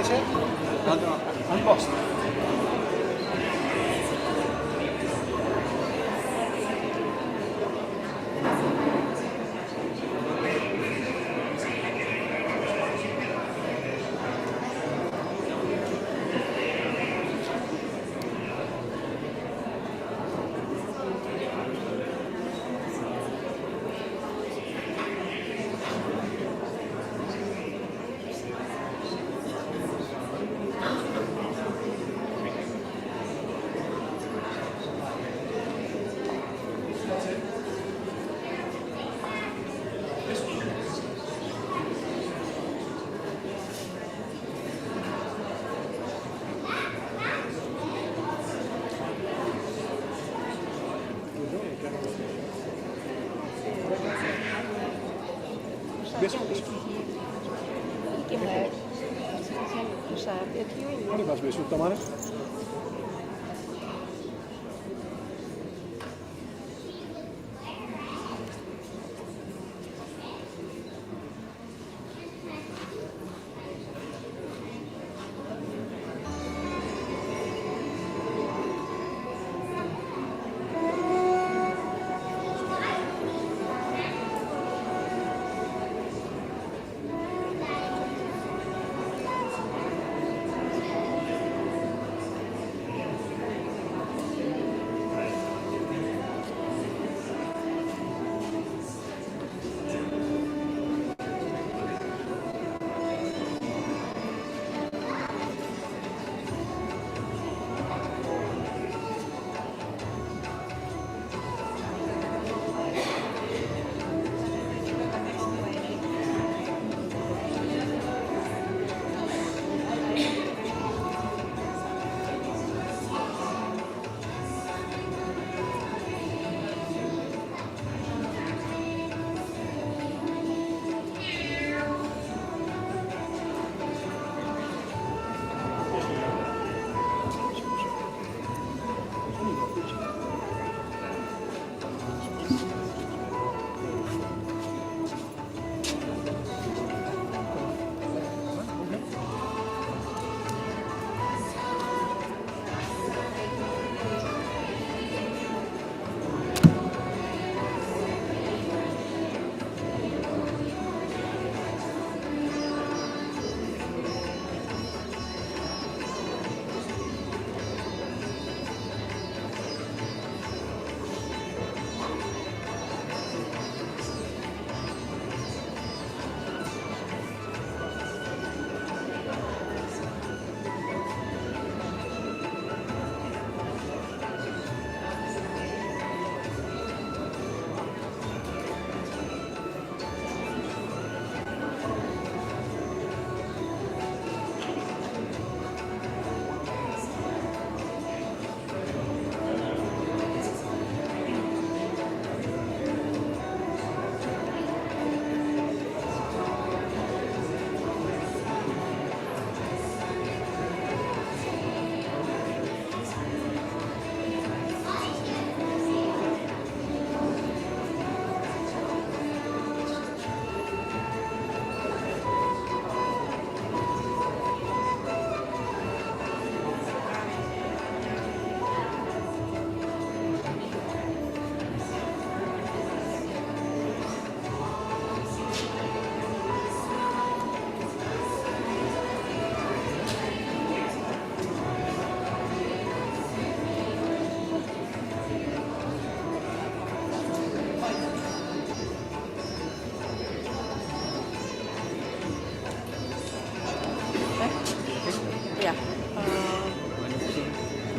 કરે છે Unbox. Beso, beso. Que mais? Tu sabe aqui ou Olha, mas beso, tomara.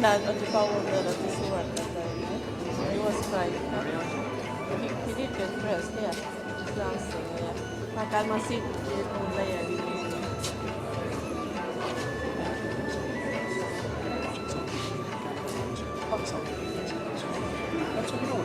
No, the power that is what he was crying. He did get dressed, yeah. Dancing, yeah. พาการมาซิดยืนนู่นเลยอ่ะ That's what we know.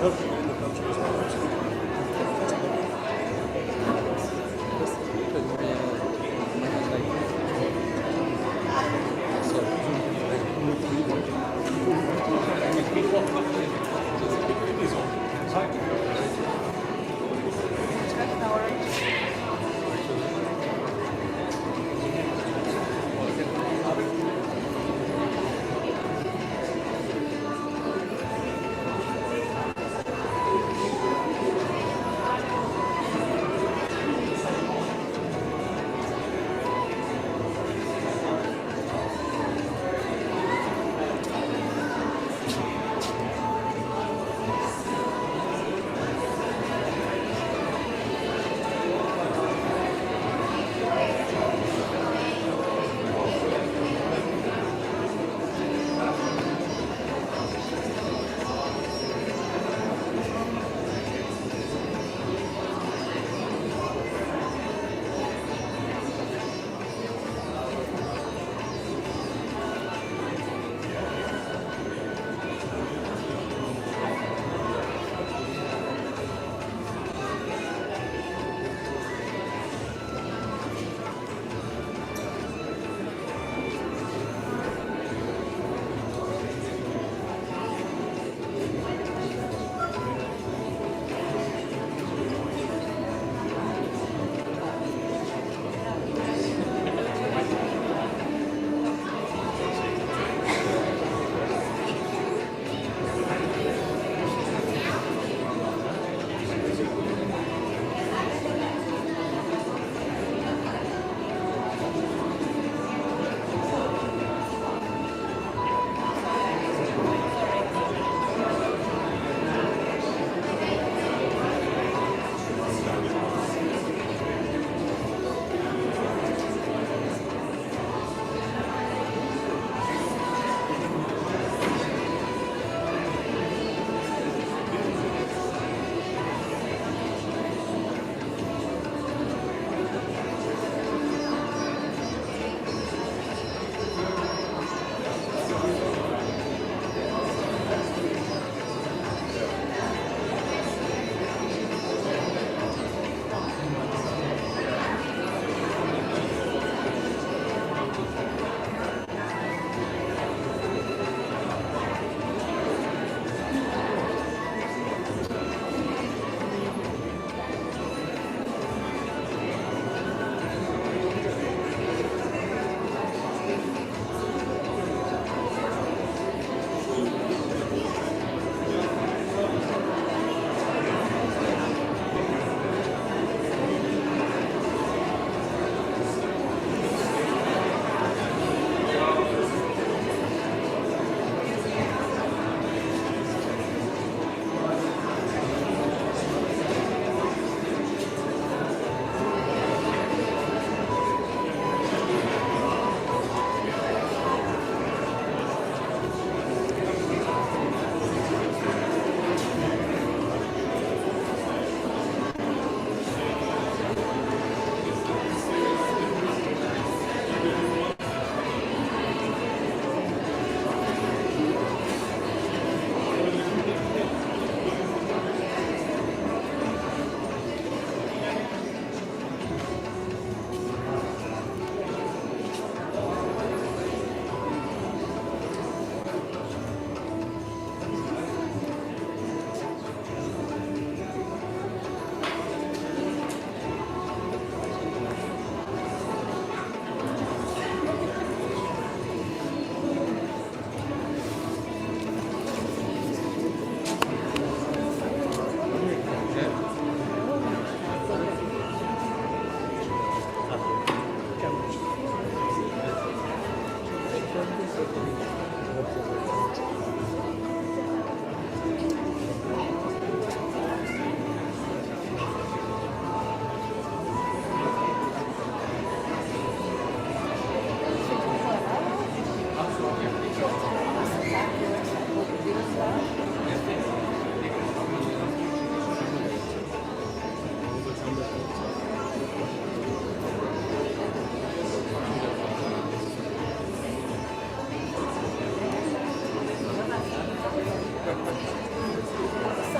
perfectly in the country as well.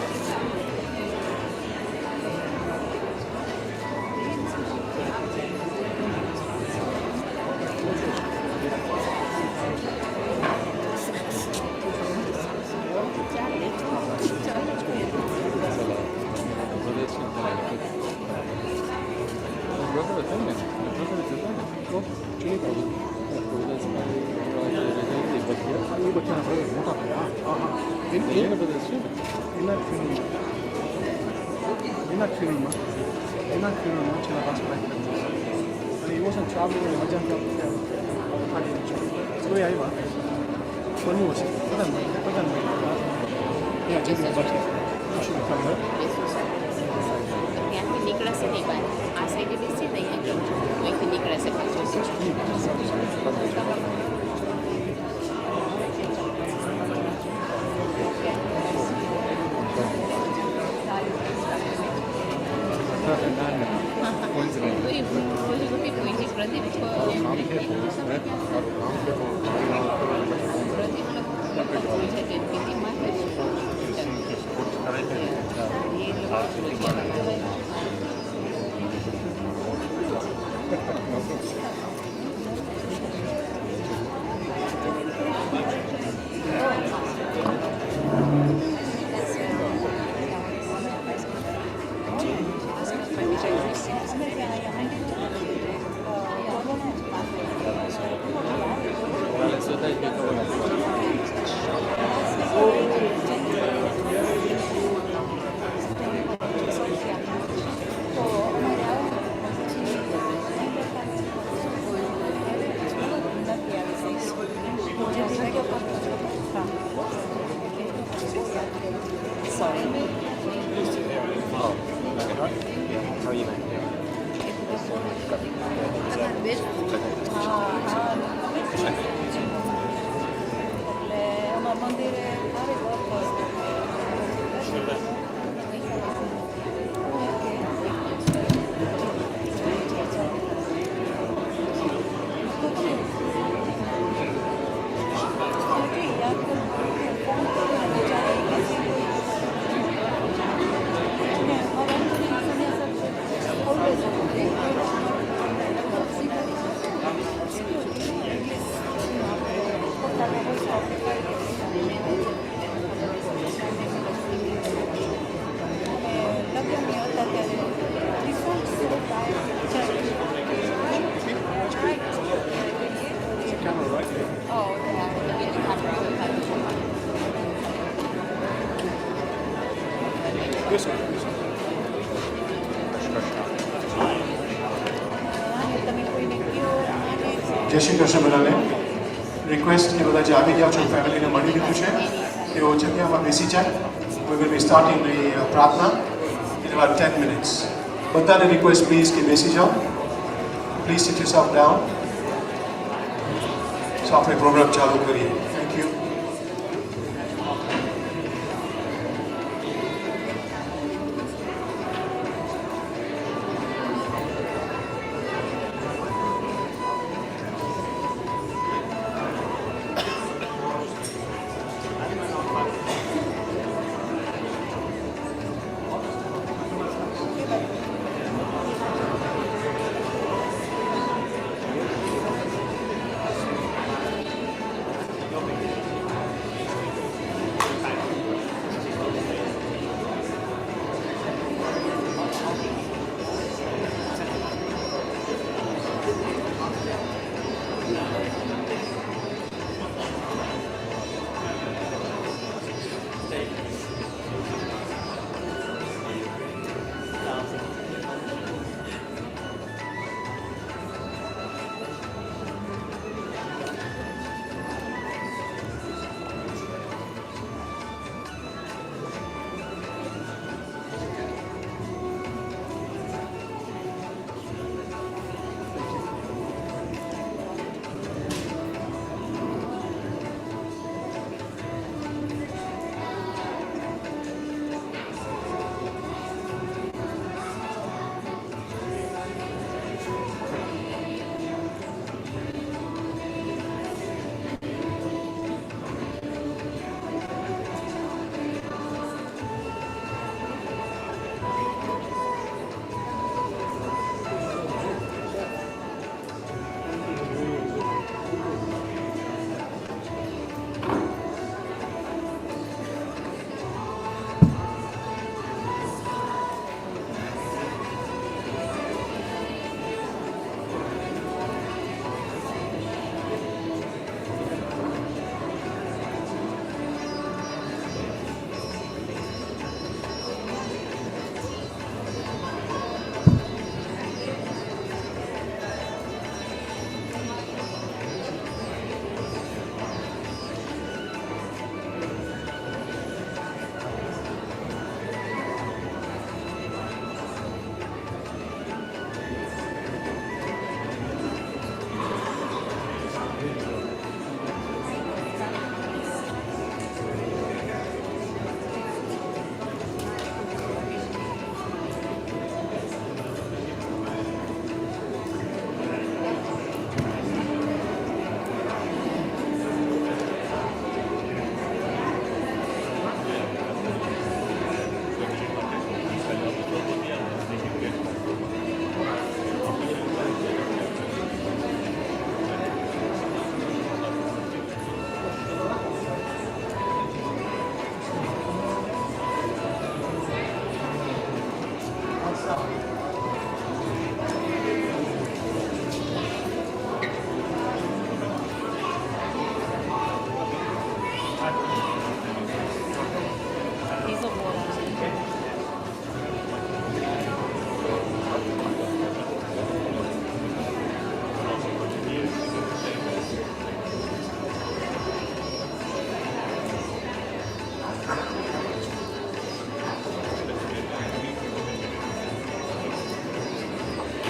Absolutely. he wasn't traveling in emergency. So yeah, one more. Yeah, just about it. You should come here. ત્યાંથી નીકળશે નહીં બહાર આ સાઈડે બેસી ને અહીંયાથી નીકળશે જય શ્રી કૃષ્ણ બધાને. રિક્વેસ્ટ કે બધા જે આવી ગયા છો ફેમિલીને મળી લીધું છે તેઓ જગ્યામાં બેસી જાય. We will be starting the પ્રાર્થના in about 10 minutes. બધાને રિક્વેસ્ટ પ્લીઝ કે બેસી જાઓ. Please sit yourself down. So આપણે પ્રોગ્રામ ચાલુ કરીએ. Thank you.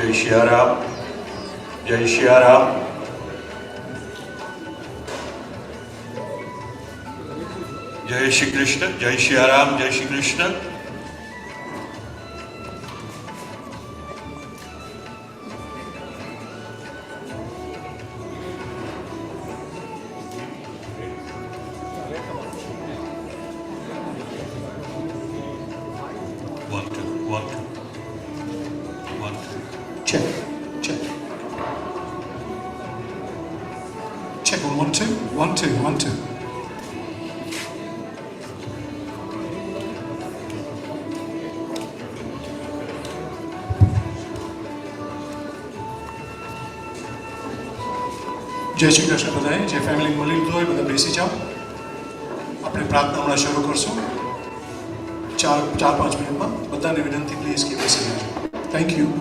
जय श्याराम, जय श्याराम। जय श्री कृष्ण, जय श्याराम, जय Shri Krishna. One, two, one, two, one, two. Check, check. Check on 1 2 1 2 1 2. જય શ્રી કૃષ્ણ બધાએ. જે ફેમિલી મળી લીધું હોય બધા બેસી જાઓ. આપણે પ્રાર્થના હમણાં શરૂ કરશું 4-5 મિનિટમાં. બધાને વિનંતી પ્લીઝ કે બેસી જાઓ. Thank you.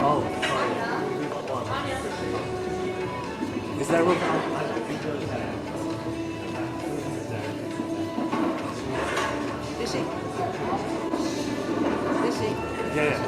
Oh, sorry. Is that what? Yeah, yeah.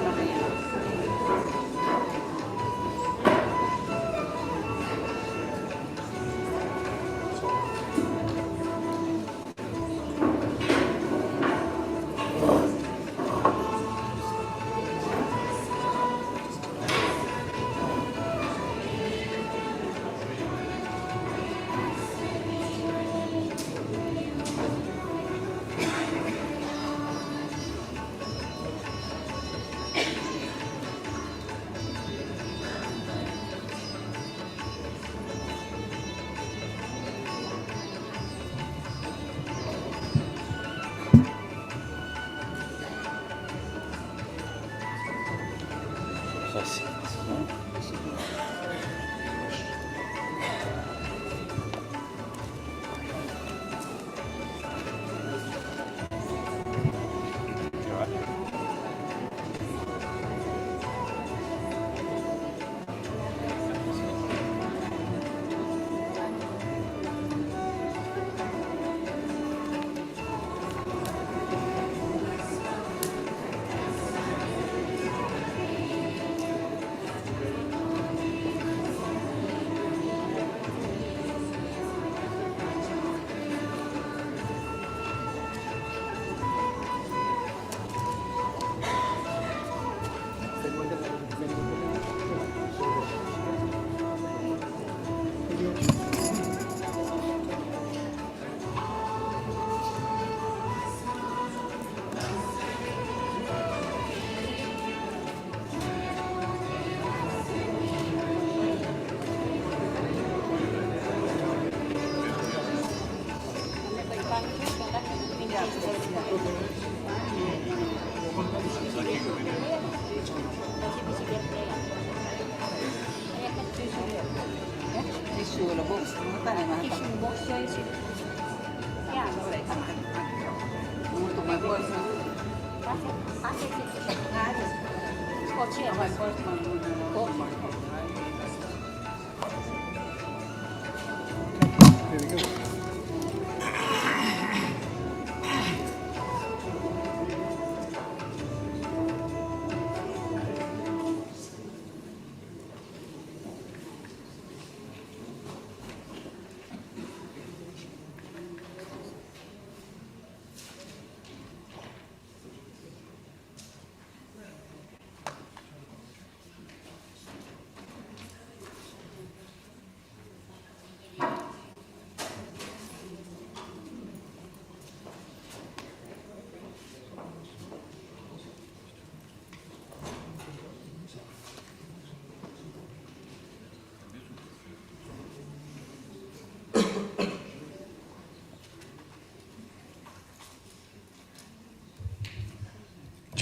Box જોઈ છે ક્યાં આગળ હું તો મારી પર્સ પાસે છે હા છે અમારી પર્સમાં There we go.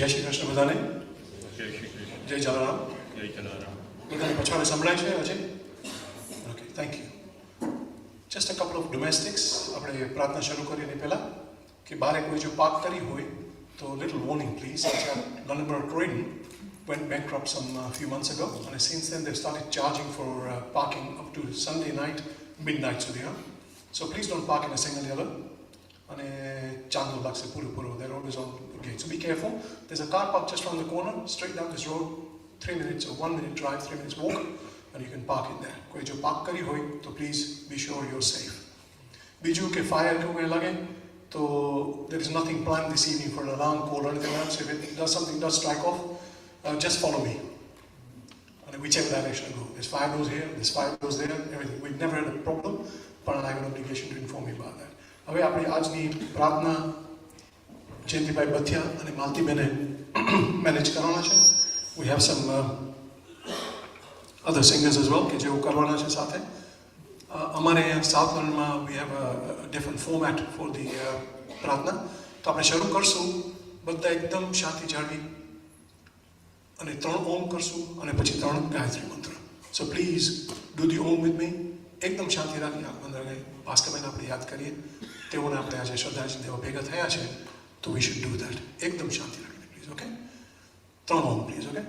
જય શ્રી કૃષ્ણ બધાને. જય શ્રી કૃષ્ણ. જય જલારામ. જય જલારામ. બધાને પછાડે સંભળાય છે Ajay? Okay, thank you. Just a couple of domestics. આપણે પ્રાર્થના શરૂ કરીએ એની પહેલાં કે બારે કોઈ જો પાર્ક કરી હોય તો little warning please. London Croydon went bankrupt some few months ago, and since then they've started charging for parking up to Sunday night, midnight સુધી. So please don't park in a single yellow. અને ચાંદલો લાગશે પૂરો. They're always on the gate. So be careful. There's a car park just around the corner, straight down this road, 3 minutes or 1 minute drive, 3 minutes walk, and you can park it there. કોઈ જો park કરી હોય તો please be sure you're safe. બીજું કે fire કે કોઈ લાગે તો there is nothing planned this evening for an alarm call or anything else. If it does something does strike off, just follow me. And whichever direction I go. There's fire doors here, there's fire doors there, everything. We've never had a problem, but I have an obligation to inform you about that. હવે આપણે આજની પ્રાર્થના જયંતિભાઈ બથિયા અને માલતીબેને manage કરવાના છે. We have sum other singers as well કે જેઓ કરવાના છે સાથે. અમારે અહીંયા સાઉથ લંડનમાં we have a different format for the પ્રાર્થના. તો આપણે શરૂ કરશું બધા એકદમ શાંતિ જાળવી અને 3 ઓમ કરશું અને પછી 3 ગાયત્રી મંત્ર. So please do the Om with me. એકદમ શાંતિ રાખી આંખ બંધ રાખી. ભાસ્કરભાઈને આપણે યાદ કરીએ. તેઓને આપણે આજે શ્રદ્ધાંજલિ દેવા ભેગા થયા છે તો વી શુડ ડુ ધેટ. એકદમ શાંતિ રાખીને please. Okay, 3 Om please. Okay.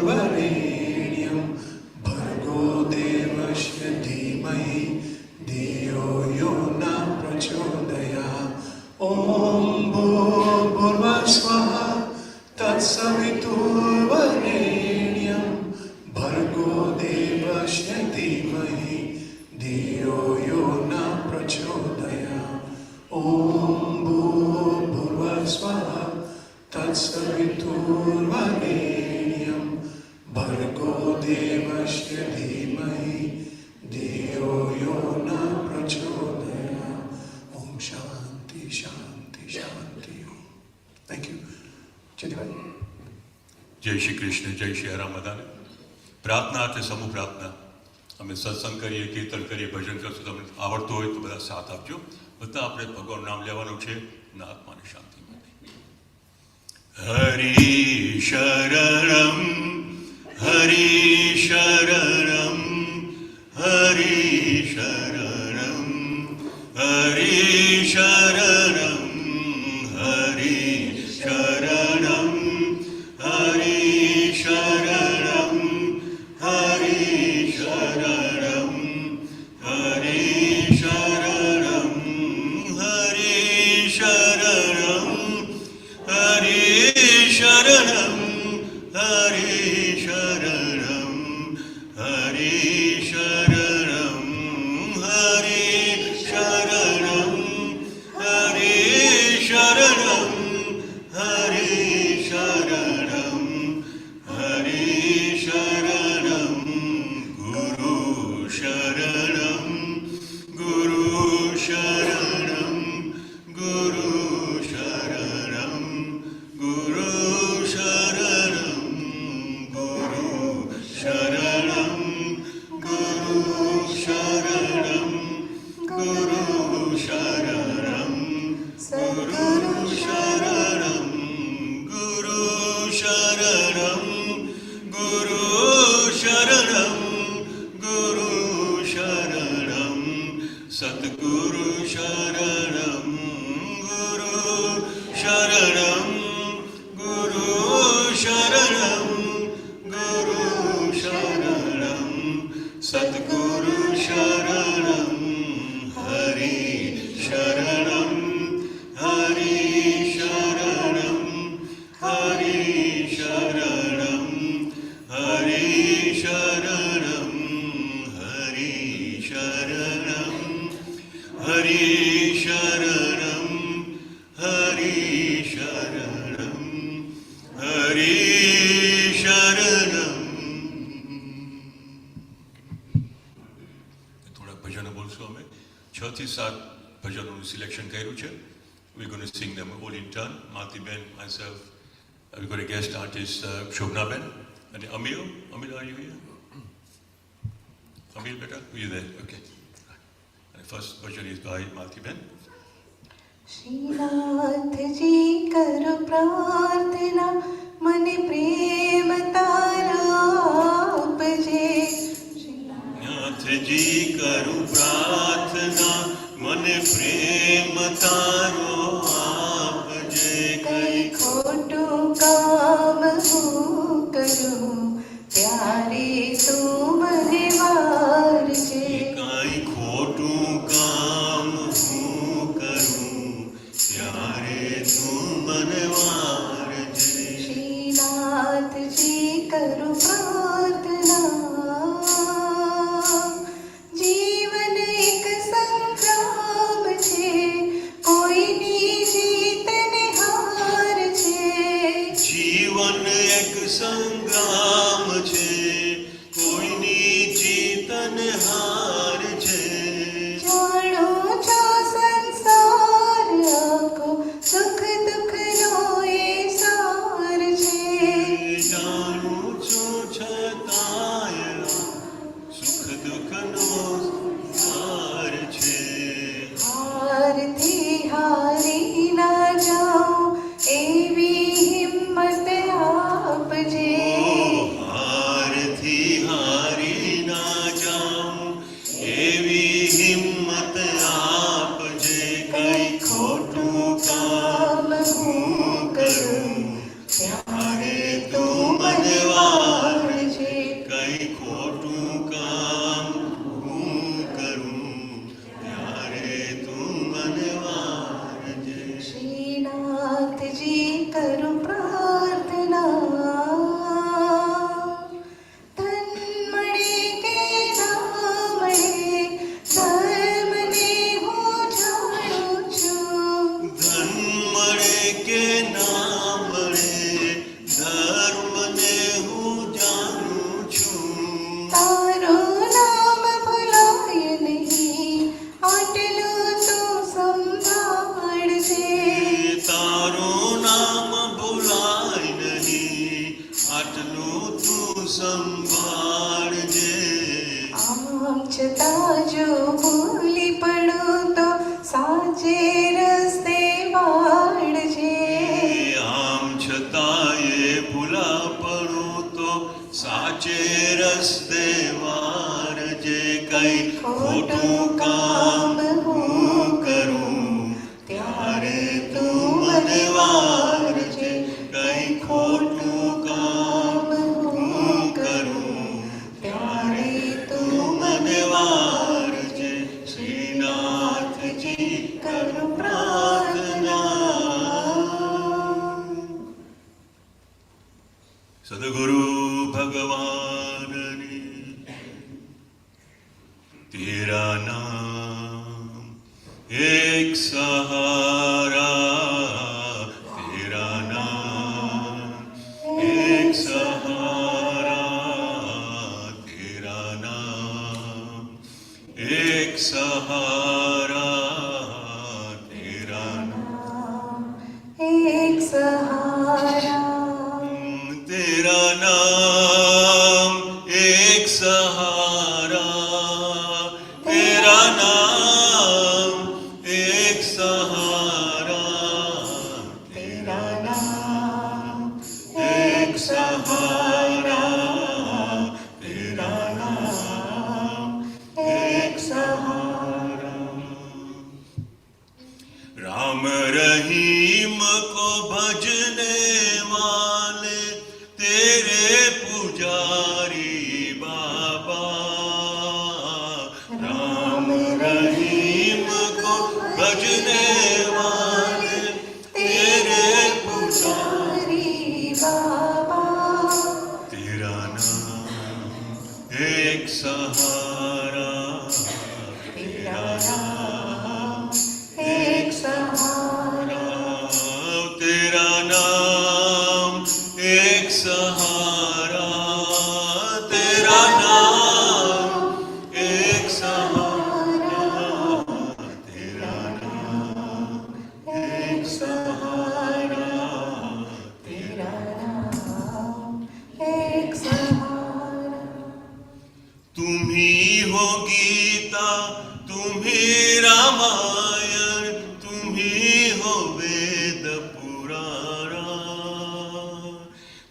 तत्सवितुर्वरेण्यं भर्गो देवस्य धीमहि धियो यो न प्रचोदयात्. ॐ भूर्भुवस्वः तत्सवितुर्वरेण्यं भर्गो देवस्य धीमहि धियो यो न प्रचोदयात्. ॐ भूर्भुवस्वः तत्सवितुर्वरेण्यं भर्गो देवस्य धीमहि धियो यो न प्रचोदयात्. ओम शांति शांति शांति. Thank you. ચેતીભાઈ. જય શ્રી કૃષ્ણ. જય શ્રી રામ. બધાને પ્રાર્થના એટલે સમૂહ પ્રાર્થના. અમે સત્સંગ કરીએ, કીર્તન કરીએ, ભજન કરશું. તમને આવડતું હોય તો બધા સાથ આપજો. બધા આપણે ભગવાનનું નામ લેવાનું છે અને આત્માની શાંતિ. હરિ શરણમ હરિ શરણમ હરિ શરણમ હરિ શરણમ હરિ શરણમ હરિ શરણમ હરિ શરણમ હરિ શરણમ હરિ શરણમ હરિ શરણમ હરિ શરણમ હરિ सद्गुरु शरणं गुरु शरणं गुरु शरणं गुरु शरणं सद्गुरु शरणं हरि शरणं हरि शरणं हरि शरणं हरि शरणं हरि शरणं हरि शरणं हरि शरणं हरि शरणं. થોડા ભજનો બોલશું અમે. 6 થી 7 ભજનોનું સિલેક્શન કર્યું છે. We're going to sing them all in turn. Malti Ben, myself, we've got a guest artist, Shobna Ben, and Amil. Amil, are you here? Amil, beta, are you there? Okay. And the first version is by Malti Ben. Shrinath ji करो प्रार्थना मन प्रेम तारो आपजे. नाथ जी करूं प्रार्थना मन प्रेम तारो आपजे. कई खोटू काम हूँ करूँ प्यारे तू मने वारजे. काई खोटू काम हूँ करूं प्यारे तू मनवारजे. श्रीनाथ जी करो प्रार्थना. जीवन एक संग्राम छे कोई नी जीत ने हार छे. जीवन एक संग्राम छे कोईनी जीतन हार छे. जाणो छो संसार आखो सुख दुख नो ए सार छे. જાણું છું છતાંય સુખ દુઃખનો સાર છે. हार थी हारी ना जाओ एवी हिम्मत आपजे. હારથી હારી ના જાઉં એવી હિંમત આપજે. કઈ ખોટું કામ હું કરું ત્યારે તું મને વારજે. કઈ ખોટું કામ હું કરું ત્યારે તું મને વારજે. श्रीनाथ जी करो प्रार्थना. धन मणे के ना मणे धर्म ने हूँ जाणू छूं. ધન મળે કે ના મળે ધર્મને હું જાણું છું. तारो नाम भुलाय नहीं आटलो तो संभाळजे. તારું નામ ભૂલાય નહીં આટલું તું સંભાળજે. આમ છતાં જો ભૂલી પડો તો સાચે રસ્તે વાળજે. આમ છતાંય ભૂલા પડું તો સાચે રસ્તે વારજે. કઈ ખોટું કામ હું કરું ત્યારે તું મને વારજે. કઈ ખોટું કામ હું કરું ત્યારે તું મને વારજે. શ્રીનાથજી કરું પ્રાર્થના. સદગુરુ ભગવાનની તેરા નામ એક સહારા. તેરા નામ એક સહારા. તેરા નામ એક સહારા. તેરા નામ એક સહારા. तेरा नाम एक सहारा. तेरा नाम एक सहारा. तेरा नाम एक सहारा. तेरा नाम एक सहारा. रहीम को भजने वाले तेरे पुजारी बाबा तेरा नाम एक सहारा तेरा नाम एक सहारा तेरा नाम एक सहारा तेरा नाम एक सहारा तेरा नाम एक सहारा तेरा नाम एक सहारा तुम ही हो गीता तुम ही रामायण तुम ही हो वेद पुराण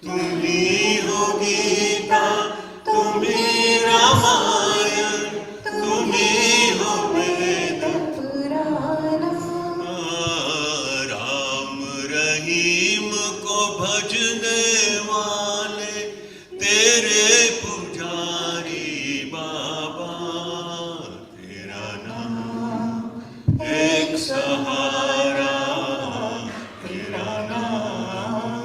तुम ही हो गीता तुम ही रामायण तुम ही हो वेद पुराना राम रहीम को भजने वाले तेरे पुजारी बाबा तेरा नाम एक सहारा तेरा नाम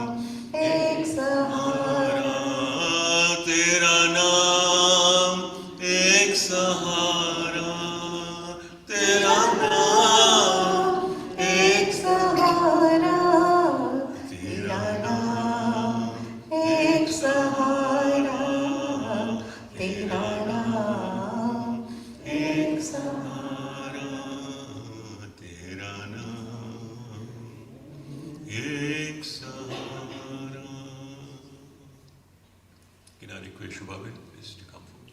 एक सहारा तेरा नाम एक सहारा तेरा नाम एक सहारा तेरा नाम एक सहारा तेरा नाम एक सहारा तेरा नाम एक सहारा. Can I request Shubhabin please to come forward?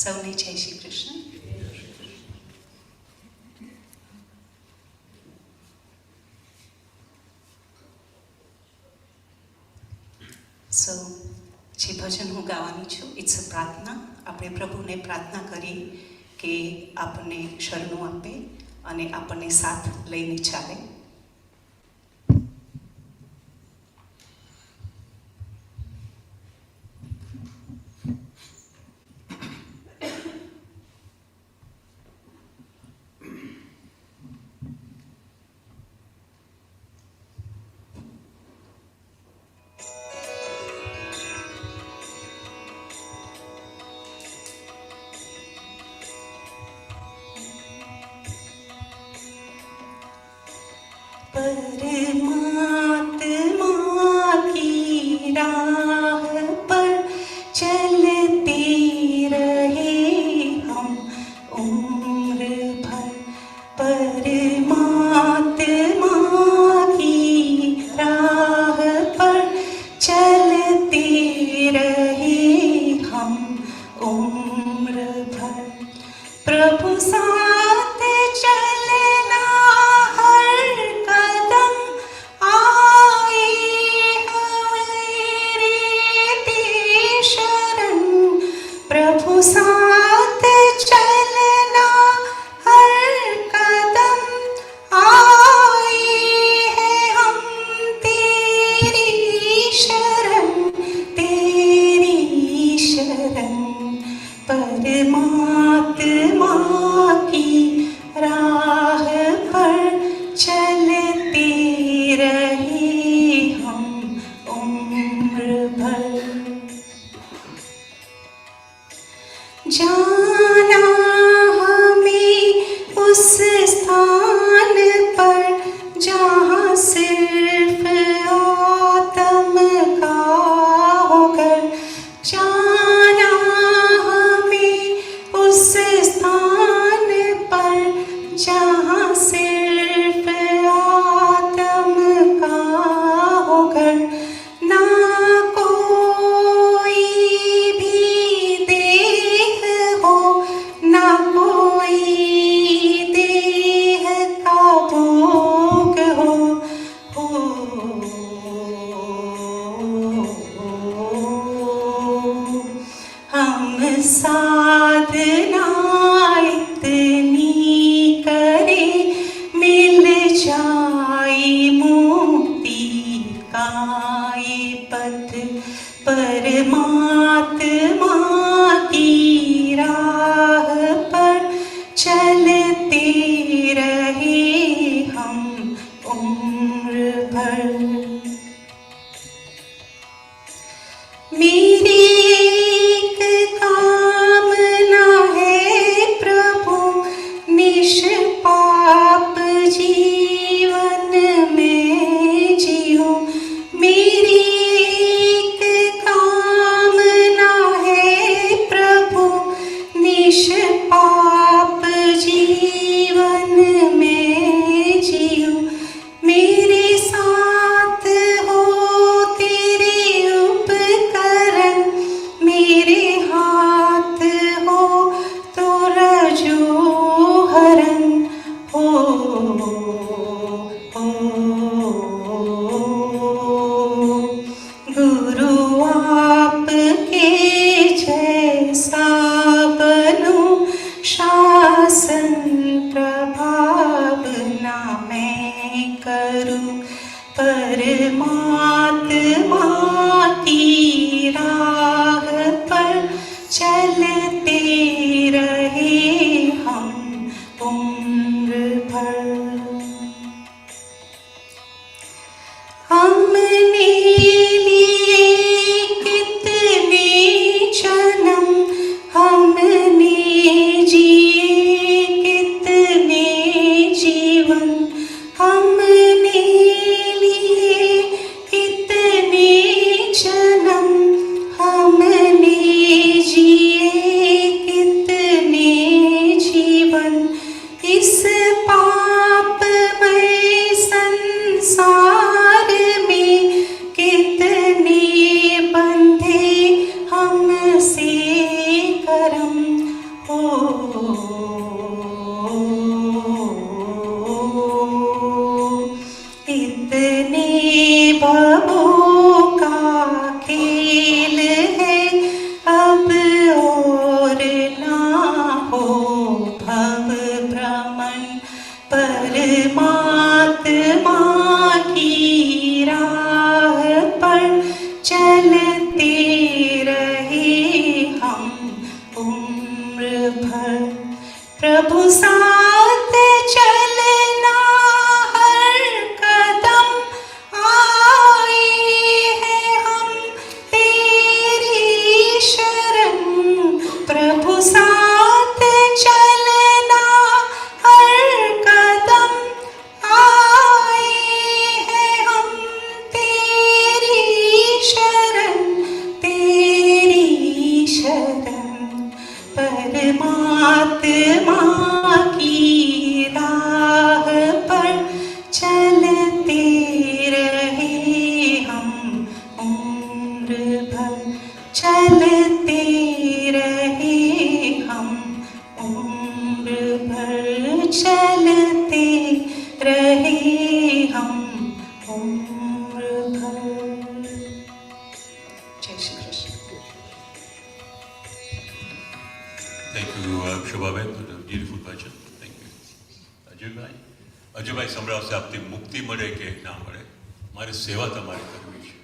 સૌને જય શ્રી કૃષ્ણ. સો જે ભજન હું ગાવાની છું ઇટ્સ અ પ્રાર્થના. આપણે પ્રભુને પ્રાર્થના કરીએ કે આપણને શરણું આપે અને આપણને સાથ લઈને ચાલે. परमात्मा की राह पर चलते रहे हम उम्र भर. परमात्मा की राह पर चलते रहे हम उम्र भर. प्रभु साथ चलना हर कदम साधना इतनी करे, मिल जाए मुक्ति का ये पथ। परमात्मा की राह पर चलते रहे हम उम्र भर। मेरी एक कामना है प्रभु, निष्पाप जीवन में जियो। मेरी एक कामना है प्रभु, निष्पाप जीवन में जियो। मेरे साथ हो तेरे उपकरण, मेरे हाथ हो तो रजो हरण। हो गुरु आपके जैसा बनूं, शासन प्रभाव ना मैं करूं। परमात्मा की राह पर चलते रहे हम उम्र भर। हमने लिए कितने जन्म, हमने जिए कितने जीवन। हमने लिए कितने जन्म, हमने जिए कितने जीवन। इस पापमय संसार में कितने बंधे हमसे करम। हो इतने भवों का खेल है, अब और ना हो भव भ्रमण। परमात्मा की राह पर चलते रहे हम उम्र भर। प्रभु साथ चलना हर कदम, आए हैं हम तेरी शरण। प्रभु साथ चलना हर कदम, आए हैं हम तेरी शरण, तेरी शरण। परमात्मा की राह पर चलते रहे हम उम्र भर। चलते रहे हम उम्र भर। चलते रहे हम उम्र भर। जय Shri Krishna. Thank you, Shobhaben, for the beautiful bhajan. Thank you. Ajaybhai સંભળાવશે આપતી મુક્તિ મળે કે ના મળે, મારી સેવા તમારે કરવી છે.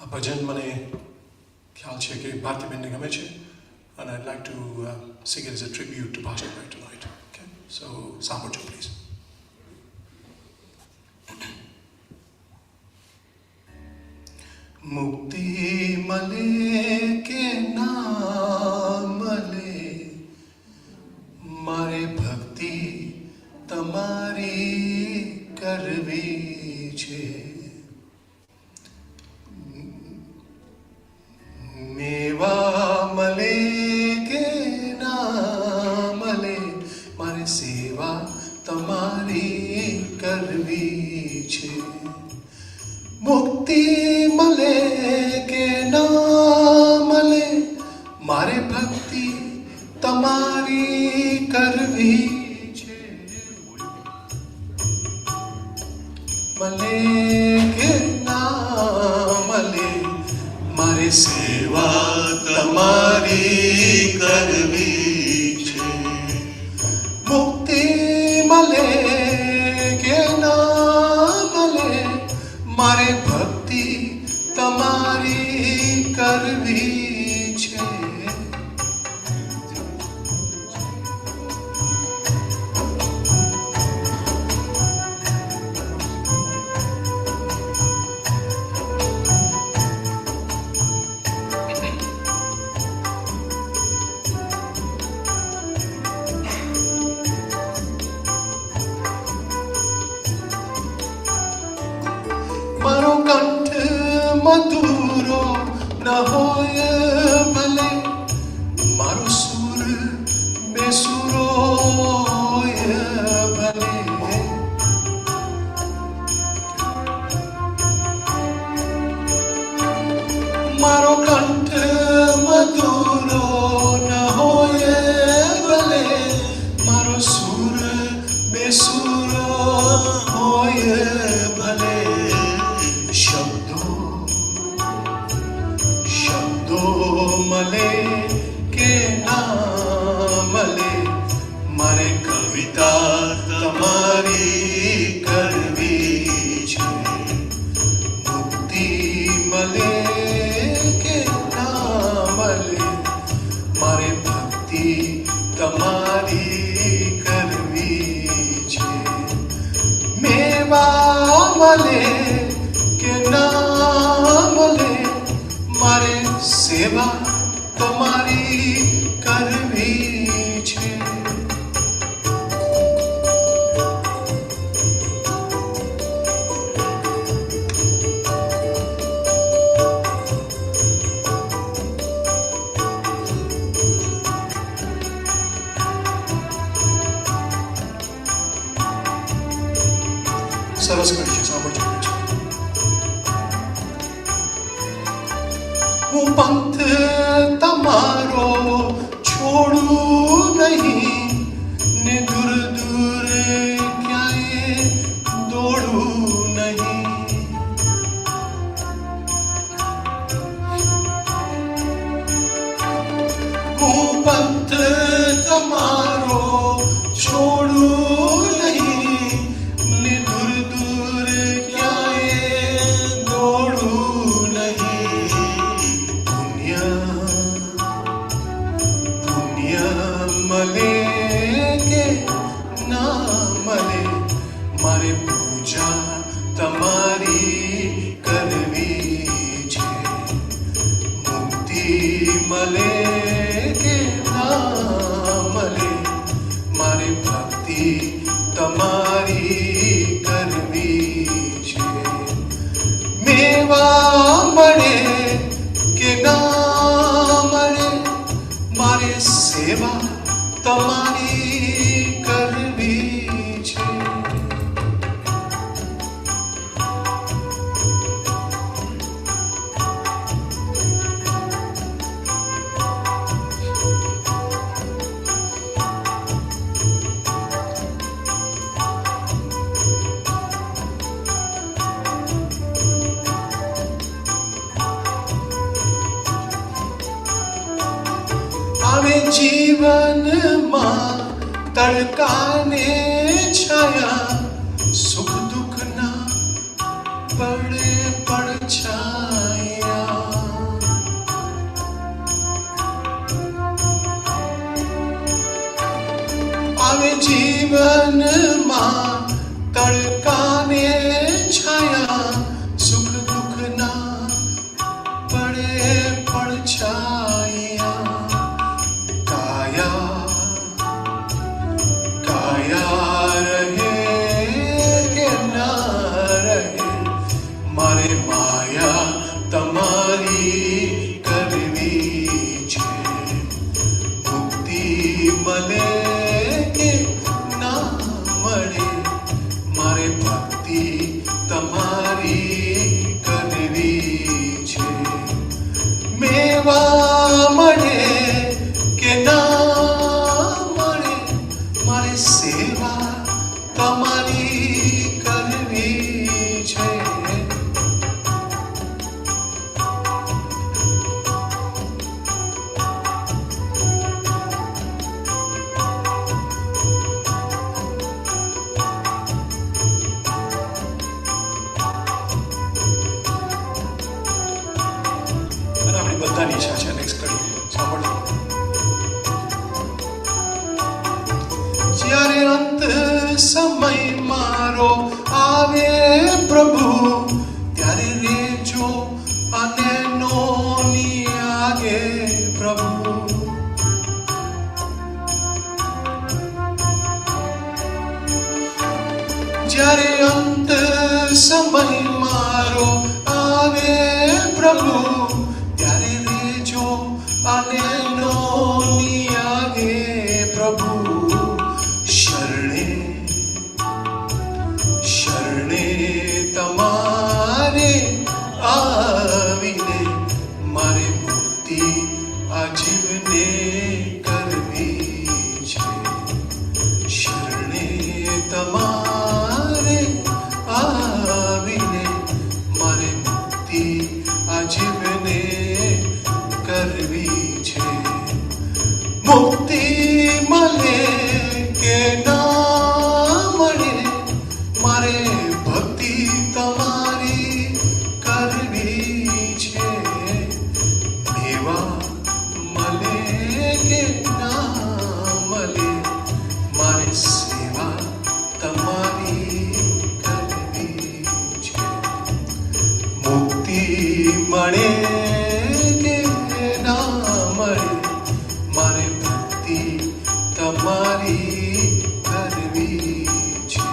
આ ભજન મને ખ્યાલ છે કે ભારતીબેનને ગમે છે, and I'd like to sing it as a tribute to Bhaskerbhai tonight. Okay, so Samurja, please. मुक्ति मले के ना मले, मारे भक्ति तमारी करवी छे। मेवा मले के ना मले, मारे सेवा तमारी करवी छे। मुक्ति मले के મારે ભક્તિ તમારી કરવી છે. મળે કે ના મળે, મારે સેવા તમારી કરવી છે. મુક્તિ મળે કે ના મળે, મારે ભક્તિ તમારી કરવી છે. મારો કંઠ મધુરો ન હોય ભલે, મારો સુર બેસુરો હોય ભલે. મારો કંઠ મધુરો ન હોય ભલે, મારો સુર બેસુરો હોય ભલે. શબ્દો મળે કે ના મળે, મારે કવિતા તમારી કરવી છે. મુક્તિ મળે કે ના મળે, મારે ભક્તિ તમારી કરવી છે. મેવા મળે કે ના મળે, મારે સેવા તમારી કરવી છે. સરસ કરી છે, સાંભળજો. હું પંથ તમારો છોડું નહીં, ને દૂર દૂર ક્યાંય દોડું નહીં. હું પંથ તમારો છોડું નહીં, ને દૂર દૂર ક્યાંય દોડું નહીં. પુણ્ય મળે કે ના મળે, મારે પૂજા તમારી કરવી છે. મુક્તિ મળે કે ના મળે, મારે ભક્તિ તમારી કરવી છે. મેવા મળે કે ના મળે, મારે સેવા તમારી કરવી છે. આવે જીવનમાં તડકાને છાયા, સુખ દુઃખના પડે પડછાયા. આવે જીવનમાં તડકાને છાયા, સુખ દુઃખના પડે પડછાયા. કાયા રહે કે ના રહે, મારે માયા તમારી કરવી છે. મુક્તિ મળે કે ના મળે, મારે ભક્તિ તમારી કરવી છે. મેવા મળે મળે કે ના મળે મારે ભક્તિ તમારી કરવી છે.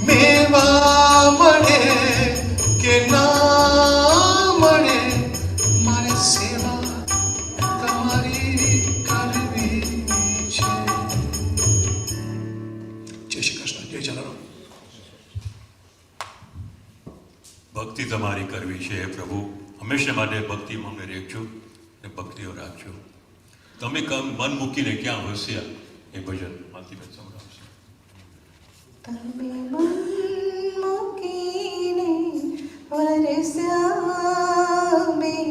મેવા મળે કે ના મળે મારે સેવા તમારી કરવી છે. જય શ્રી કૃષ્ણ. જય જલારામ. ભક્તિ તમારી કરવી છે હે પ્રભુ. હંમેશા માટે ભક્તિમાં અમને રેખજો અને ભક્તિઓ રાખજો. તમે મન મૂકીને ક્યાં વસ્યા એ ભજન માલતીબેન સંભળાવશે. તમે મન મૂકીને વરસ્યા મેં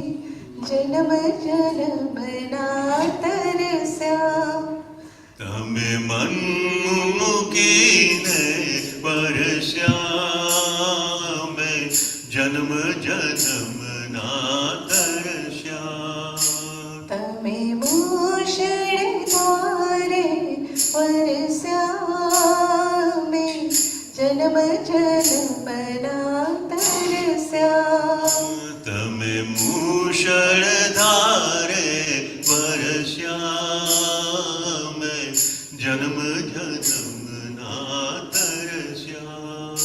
જન્મ જન્મના તરસ્યા. તમે મન મૂકીને વરસ્યા મેં જન્મ જન્મના તરસ્યા. તમે મૂષળ ધારે વરસ્યા મેં જન્મ જન્મના તરસ્યા. તમે મૂષળ ધારે વરસ્યા મેં જન્મ જન્મના તરસ્યા.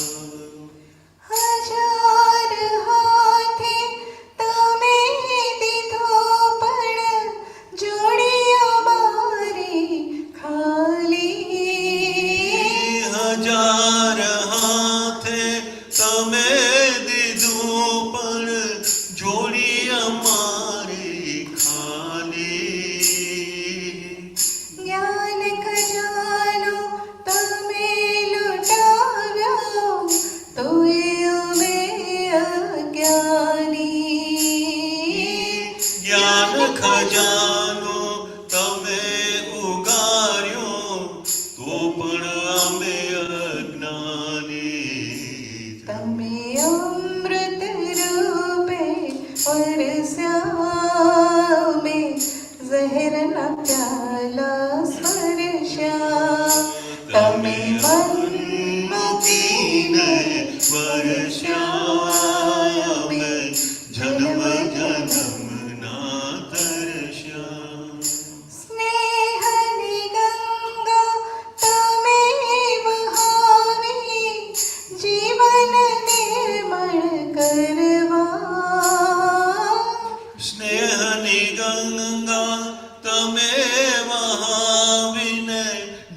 હજાર હાથે તમે દીધો પણ જોડી અમારી ખાલી. હજાર હાથે તમે દીધું પણ જોડી અમારી ખાલી. જ્ઞાન ખજાનો તમે લૂંટાવ્યો તોય અમે અજ્ઞાની. જ્ઞાન ખજાનો તમે ઉગાર્યો તો પણ અમે અજ્ઞાની. તમે અમૃત રૂપે વરસ્યા મેં ઝહેરના પ્યાલા સ્પર્શ્યા. તમે મન મૂકીને વરસ્યા મેં જન્મ જન્મના તરસ્યા. સ્નેહની ગંગા તમે વહાવી જીવન નિર્મળ કરવા. સ્નેહની ગંગા તમે વહાવીને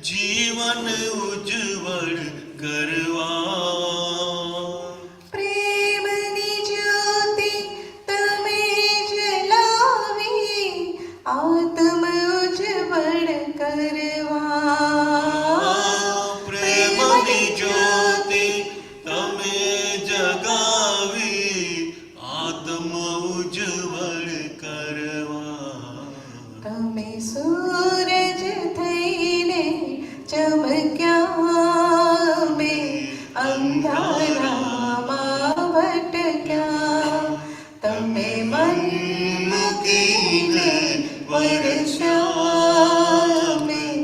જીવન ઉજ્જવળ કરવા. પ્રેમની જ્યોતિ તમે જલાવી આત્મ ઉજ્જવળ કરવા. પ્રેમની જ્યોતિ તમે જગાવી આત્મ ઉજ્જવળ કરવા. તમે સૂરજ થઈને ચમક્યા મેં અંધારામાં ભટક્યા. તમે મન મૂકીને વરસ્યા મેં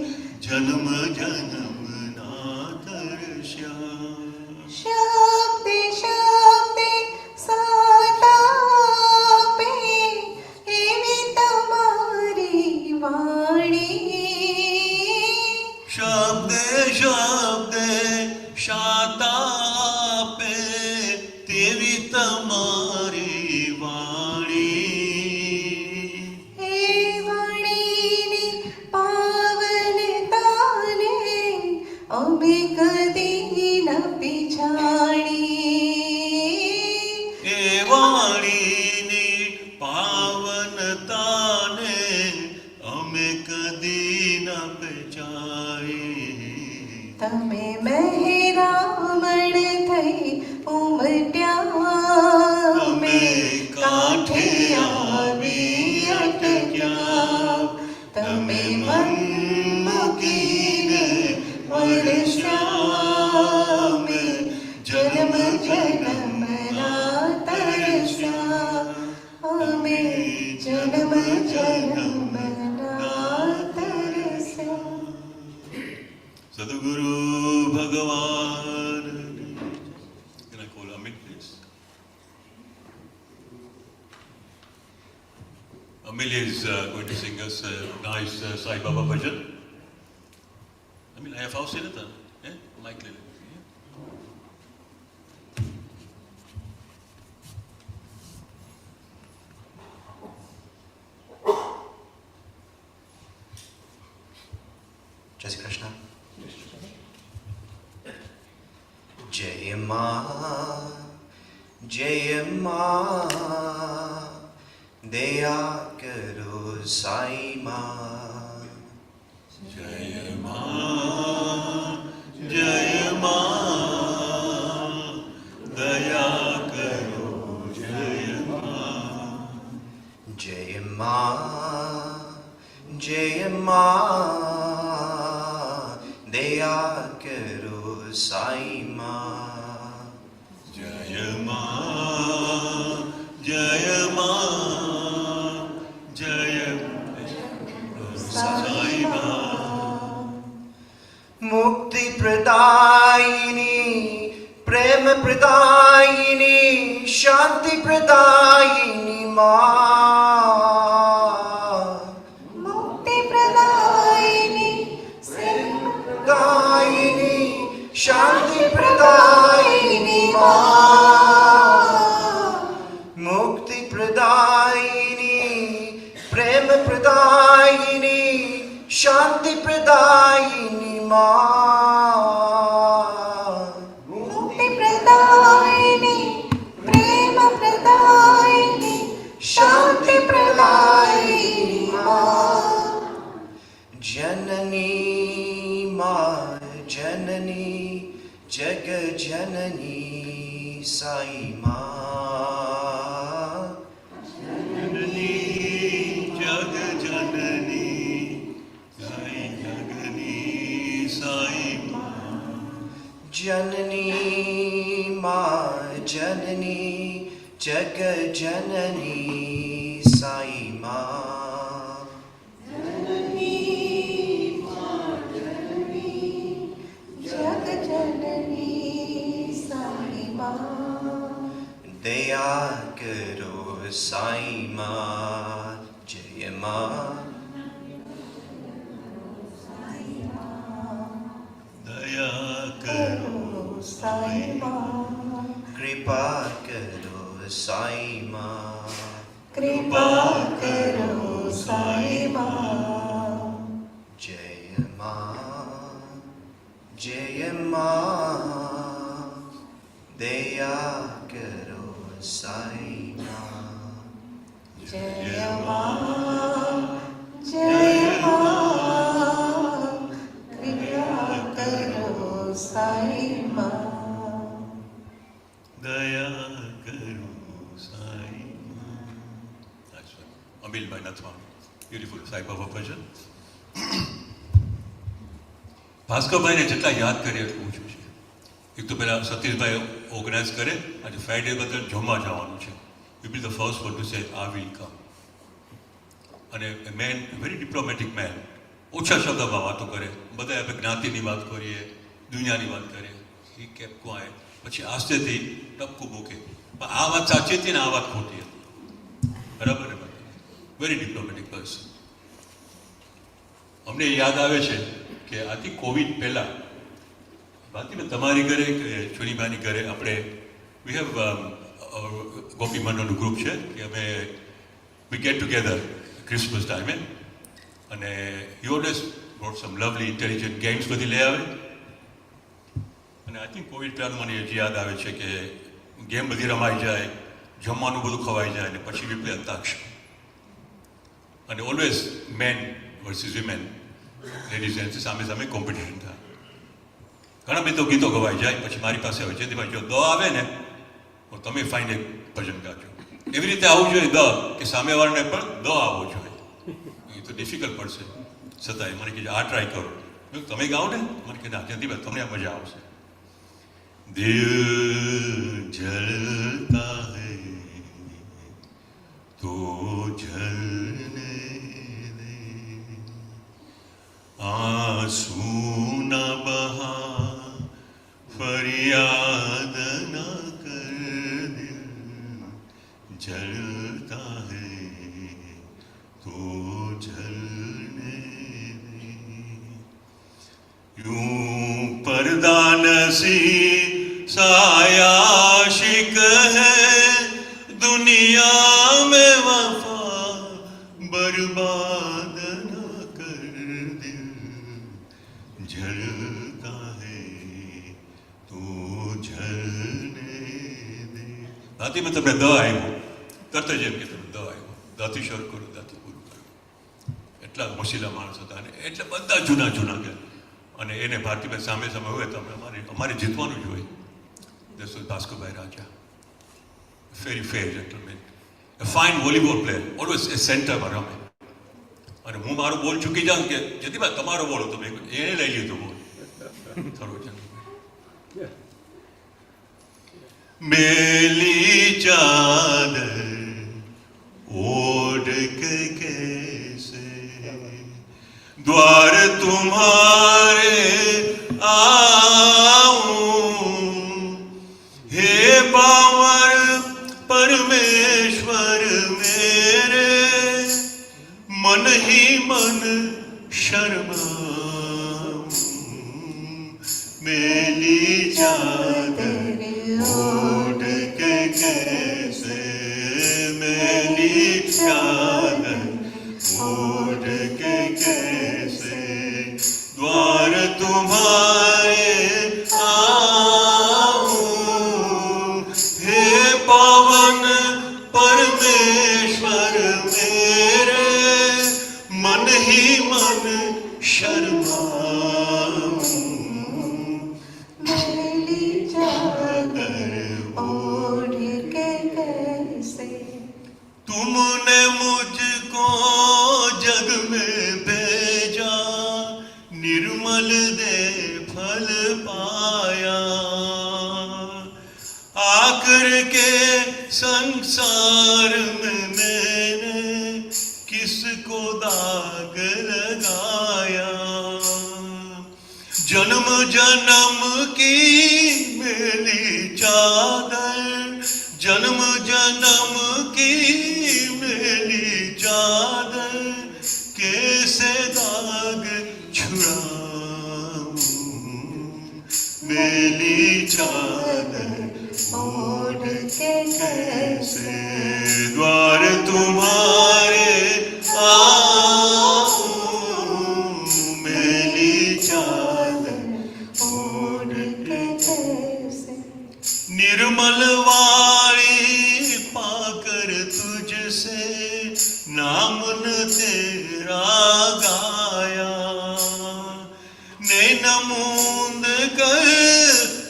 જન્મ જન્મના તરસ્યા. શબ્દે શબ્દે સાથ આપે એવી તમારી વાણી. શબ્દે શબ્દે શાતા આપે તેવી તમારી વાણી. એ વાણીની પાવનતાને અમે કદી ન પીછાણી. એ વાણીની પાવનતાને અમે કદી ન પચાવી. તમે મહેરામણ થઈ ઉમટ્યા અમે કાંઠે આવી અટક્યા. તમે મન મૂકીને વરસ્યા મેં જન્મ જન્મના તરસ્યા. Amelia is going to sing us a nice Sai Baba bhajan. Amelia, I have house in it, eh? Mike Lily. Jai Shri Krishna. Jai Ma, Jai Ma, Daya Karo Sai Ma. Jai Ma, Jai Ma, Daya Karo, Jai Ma. Jai Ma, Jai Ma, Daya Karo Sai Ma. Jai Ma, Jai Ma, Jai Sai Ma. Mukti Pradayini, Prema Pradayini, Shanti Pradayini Ma. Mukti Pradayini, Prema Pradayini, Shanti Pradayini Ma. Mukti Pradayini, Prema Pradayini, Shanti Pradayini Ma. Mukti Pradayini, Prema Pradayini, Shanti Pradayini Ma. Janani Ma, Janani, Jaga Janani Sai Ma. Janani, Jag Janani, Sai Jagani, Sai Ma. Janani Ma, Janani, Jaga Janani Sai Ma. Daya Karo Sai Ma, Jai Ma. Daya Karo Sai Ma. Kripa Karo Sai Ma. Kripa Karo Sai Ma. Jai Ma, Jai Ma, Daya Karo Sai Ma. Jai Ma, Jai Ma, Kripa Karo Sai Ma. Daya Karo Sai Ma. That's right. Amil Bhai Nathwan. Beautiful Sai Baba bhajan. ભાસ્કરભાઈને જેટલા યાદ કરીએ એટલું ઓછું છે. એક તો પહેલાં Satishbhai organise કરે, આજે ફ્રાઇડે બદલ જમવા જવાનું છે. You B the first one to say આ વિલ કમ. અને મેન વેરી ડિપ્લોમેટિક મેન, ઓછા શબ્દમાં વાતો કરે. બધા આપણે જ્ઞાતિની વાત કરીએ, દુનિયાની વાત કરીએ. એ કેપ ક્વાય પછી આસ્તેથી ટપકું મૂકે. પણ આ વાત સાચી હતી ને આ વાત ખોટી હતી. બરાબર ને? Very diplomatic person. અમને યાદ આવે છે કે આથી કોવિડ પહેલાં બાકી તમારી ઘરે કે ચોરીબાની ઘરે આપણે વી હેવ ગોપી મંડળનું ગ્રુપ છે કે અમે વી ગેટ ટુગેધર ક્રિસમસ ટાઈમે અને you always brought some lovely intelligent games બધી લઈ આવે. અને આઈ થિંક કોવિડ પહેલાં મને હજી યાદ આવે છે કે ગેમ બધી રમાઈ જાય, જમવાનું બધું ખવાઈ જાય અને પછી વી પ્લે અંતાક્ષરી. અને always men versus women, ladies and સામે સામે કોમ્પિટિશન થાય. ઘણા બધા ગીતો ગવાઈ જાય પછી મારી પાસે આવે છે ભાઈ જો દ આવે ને તો તમે ફાઇન એક ભજન ગાજો. એવી રીતે આવવું જોઈએ દ કે સામેવાળાને પણ દ આવવો જોઈએ. એ તો ડિફિકલ્ટ પડશે. છતાંય મને કીધું આ ટ્રાય કરો. તમે ગાઓ ને? મને કીધું ના જયંતિભાઈ તમને આ મજા આવશે. દિલ જલતા હૈ તો જલને દે, आंसू न बहा फरियाद न कर, दिल जलता है हंसी सायाशिक है दुनिया में वफा बर्बाद न कर दिल झलता है तू झलने दे. દાથી મેં તમને દ આવ્યો તરત જ એમ કે તમે દ આવ્યો દાથી શરૂ કરું દાથી પૂરું કરું. એટલા હોશિયાર માણસ હતા અને એટલે બધા જૂના ગયા અને એને ભારતીભાઈ સામે હોય તો અમારે જીતવાનું જ હોય. This was Bhaskerbhai Raja, a very fair gentleman, a fine volleyball player, always a center માં રમે. અને હું મારો બોલ ચૂકી જાઉં કે જતીભાઈ તમારો બોલ તમે એને લઈ લીધો બોલ. થોડો gentleman. મેલી ચાદર ओढ़ के कैसे द्वार तुम्हारे आऊं हे बावर परमेश्वर मेरे मन ही मन शर्माऊं मेली चादर ओढ़ के कैसे मेली चादर ओढ़ के कैसे द्वार तुम्हारे आऊं हे पावन परमेश्वर मेरे मन ही मन शर्माऊं मेली चादर ओढ़ के कैसे. तुमने मुझको जग में भेजा निर्मल दे फल पाया आकर के संसार में मैंने किसको दाग लगाया. जन्म जन्म की मेली चादर जन्म जन्म की मेली चादर कैसे दाग छुड़ाऊं मेली चादर ओढ़ के कैसे द्वार तुम्हारे आऊं मेली चादर ओढ़ के कैसे. निर्मल वाणी पाकर तुझसे नाम न तेरा गाया नैन मूंद कर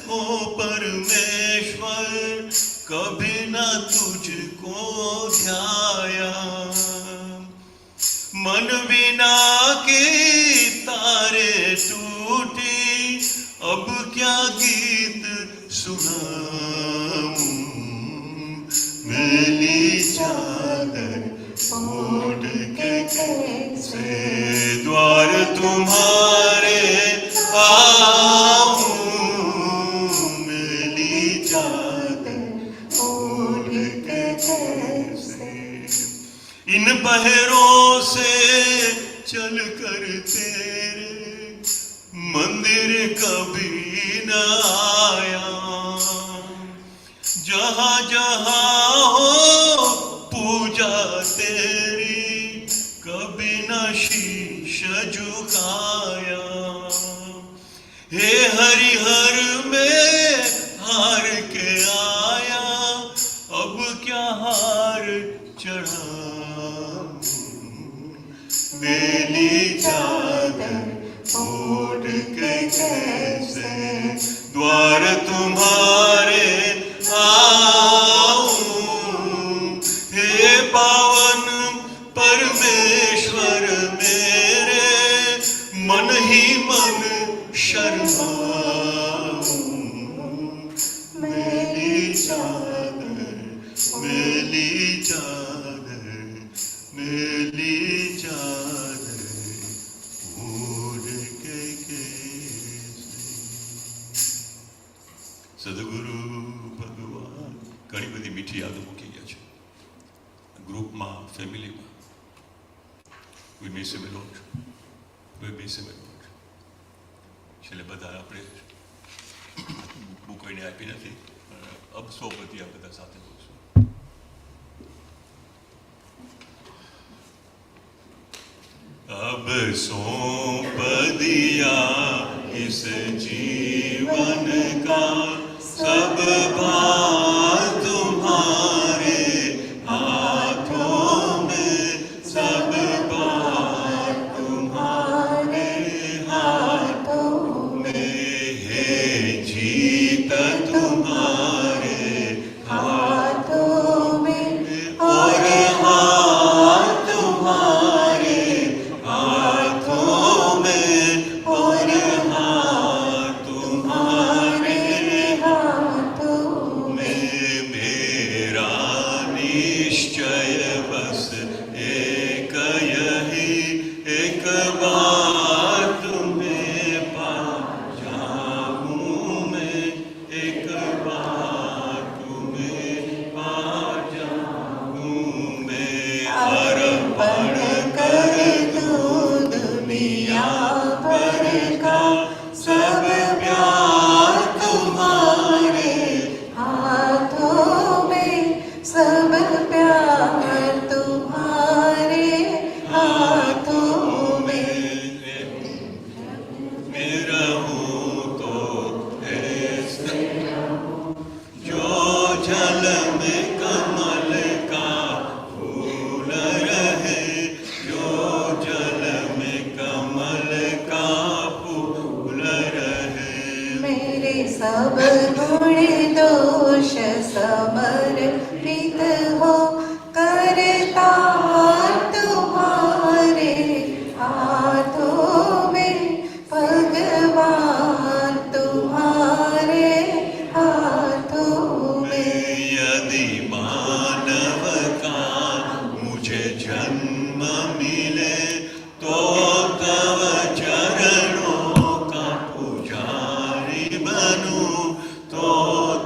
ओ परमेश्वर कभी न तुझको ध्याया. मन बिना के तारे टूटी अब क्या गीत सुनाऊं मेली चादर ओढ़ के कैसे द्वार तुम्हारे आऊं मेली चादर ओढ़ के कैसे. इन पहरों से चल कर तेरे मंदिर कभी न आया जहाँ जहाँ हो पूजा तेरी कभी न शीश झुकाया. हे हरिहर में हार के आया अब क्या हार चढ़ाऊं मेली चादर ओढ़ के कैसे द्वार तुम्हारे आऊं हे पावन परमेश्वर मेरे मन ही मन शर्माऊं मेली चादर मेली चादर मेली चादर ओढ़ के कैसे. સદગુરુ ભગવાન ઘણી બધી મીઠી યાદો મૂકી ગયા છે ગ્રુપમાં ફેમિલીમાં. We miss him a lot. We miss him a lot. છેલ્લે બધા આપણે હું કોઈને આપી નથી. અબ સોપતિ આ બધા સાથે બોલશું. अब सौंप दिया इस जीवन का सब भार तुम्हारे हाथों में, सब भार तुम्हारे हाथों में है, जीत तुम्हारे हाथों में और हाथ तुम्हारे हाथों में और हाथ तुम्हारे हाथों में, मेरा निश्चय बस एक यही, एक बार तुम्हें पा जाऊं मैं, एक बार तुम्हें पा जाऊं मैं, अर्पण कर दूं दुनिया भर का सब प्यार तुम्हारे हाथों में, सब प्यार तुम्हारे हाथों में। मैं रहूं तो ऐसे जो जल में कमल का फूल रहे, जो जल में कमल का फूल रहे, मेरे सब गुण दोष समर्पित हो, करता तुम्हारे हाथों में, भगवान तुम्हारे हाथों में। यदि मानव का मुझे जन्म मिले तो तव चरणों का पुजारी बनूं, तो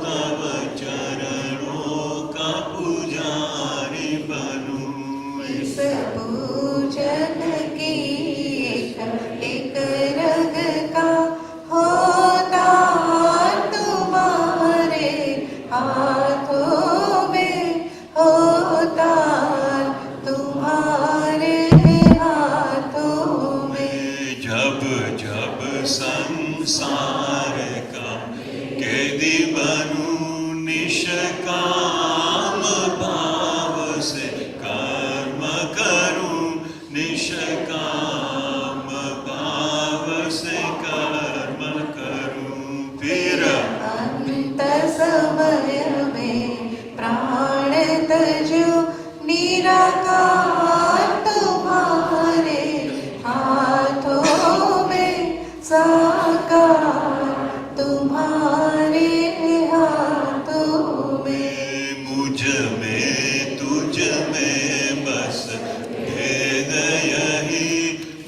तव चरणों का पुजारी बनूं। इस पूजन की एक रग का होता तुम्हारे हाथों में, होता तुम्हारे हाथों में। जब जब संसार का कैदी बनूं, निष्काम भाव से कर्म करूं, निष्काम भाव से कर्म करूं, फिर अंत समय में प्राण तजो, निराकार तुम्हारे हाथों में, साकार तुम्हारे हाथों में। मुझ में तुझ में बस भेद यही,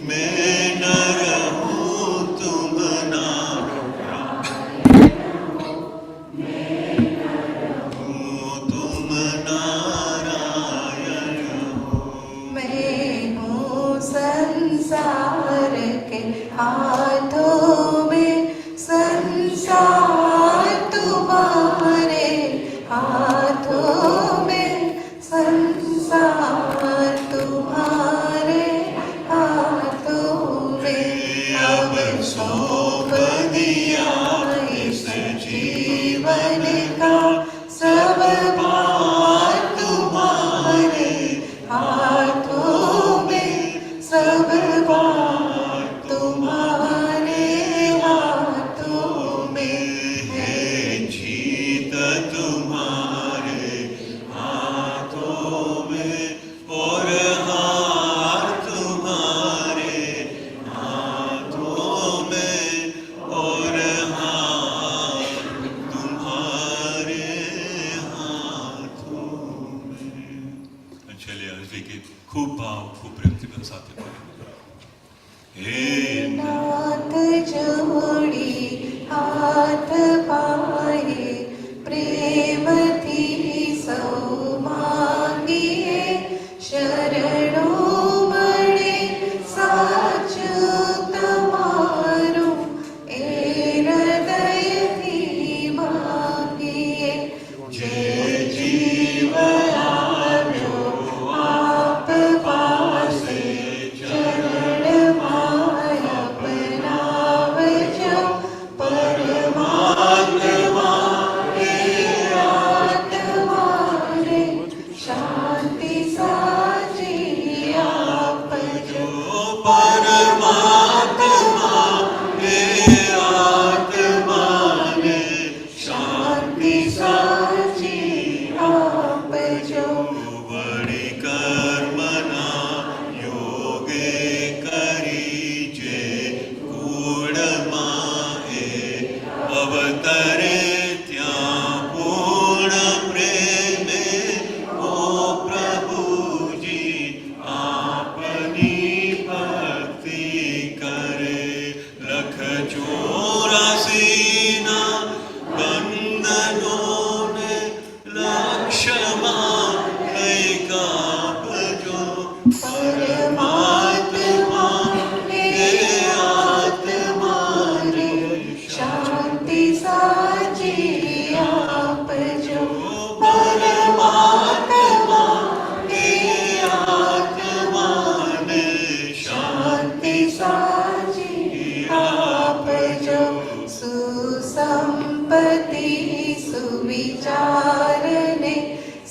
मैं न रहूं तुम ना तुम नारायण हो। मैं हूँ संसार के हाथों में, संसार तुम्हारे हाथों में, संसार तुम्हारे हाथों में। अब सौंप दिया इस जीवन का सब भार तुम्हारे हाथों में, सब बार तुम्हारे हाथों में है, जीत तुम्हारे हाथों में और हार तुम्हारे हाथों में और हार तुम्हारे हाथों में. चलिए हर्षी की खूब भाव खूब प्रेम के साथ हे नाथ जोड़ी हाथ पाए, प्रेम थी सौ मांगिए, शरणों बड़े साचु तमारू ए हृदय थी આત્માને શાંતિ સાચી આપજો. વળી કર્મના યોગે કરી જે ગુણમાં એ અવતરે ત્યાં પૂર્ણ પ્રેમે ઓ પ્રભુજી આપની ભક્તિ કરે. લખ 84ના બંધનોને લક્ષ્યમાં લઈ કાપજો. પરમાત્મા હે આત્માને શાંતિ સાચી આપજો. પરમાત્મા હે આત્માને શાંતિ સાચી આપજો. સુસંપત્તિ સુવિચારને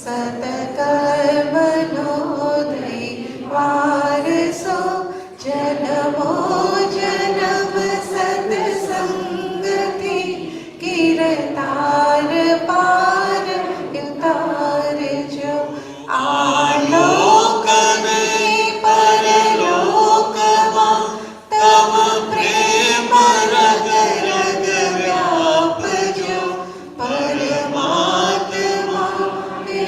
સતકર્મનો દઈ વારસો જન્મો જન્મ સત્સંગથી કિરતાર પાર ઉતારજો. આલોકને પરલોકમાં તમ પ્રેમ રગ રગ વ્યાપજો. પરમાત્મા હે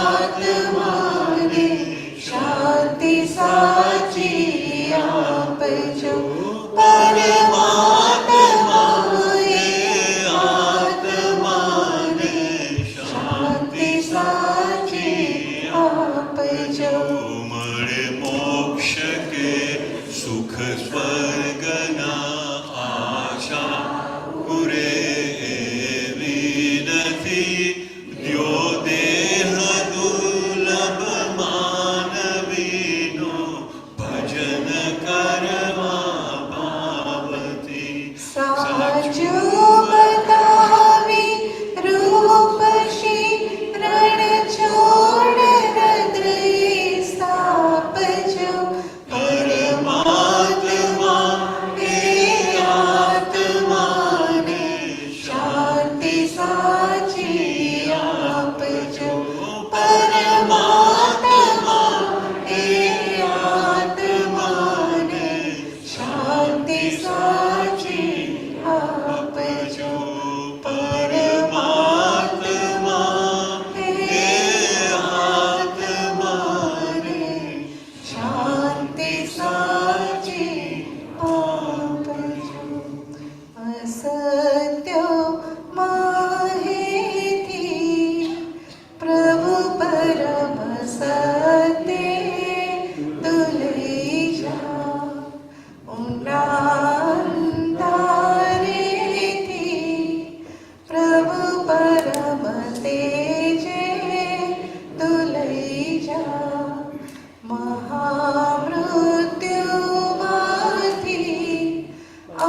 આત્માને શાંતિ સાચી આપજો. પરમાત્મા હે આત્માને શાંતિ સાચી આપજો. મળે મોક્ષ કે સુખ સ્વર્ગના આશા પૂરે એવી નથી. દ્યો દેહ દુર્લભ માનવીનો ભજન કરવા ભાવથી. સાચું બતાવી રૂપ શ્રી રણ છોડ હૃદય સ્થાપજો. પરમાત્મા હે આત્માને શાંતિ સાચી આપજો. પરમાત્મા હે આત્માને શાંતિ સાચી આપજો. પરમાત્મા હે આત્માને શાંતિ સાચી આપજો. અસત્ય માહિતી પ્રભુ પરમ સત્ય તુલઈ જા. ઊંડાંતારેથી પ્રભુ પરમ તેજે તુલઈ જા. મહામૃત્યુમાંથી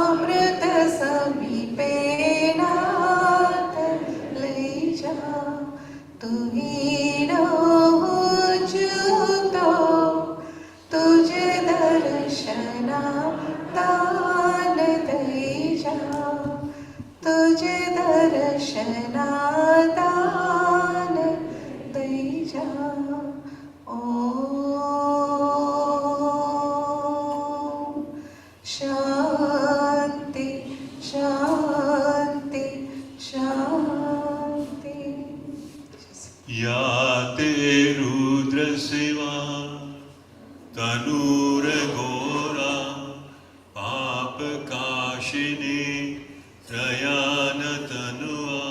અમૃત સમીપે નાથ લઈ જા. તુહીનો જૂતો તુજ દર્શના દાન દઈ જા. તુજ દર્શના દાન દઈ જા. ઓમ શાંતિ શાંતિ શાંતિ. या ते रुद्र सेवा तनूर घोरा पाप काशिनी प्रयान तनुआ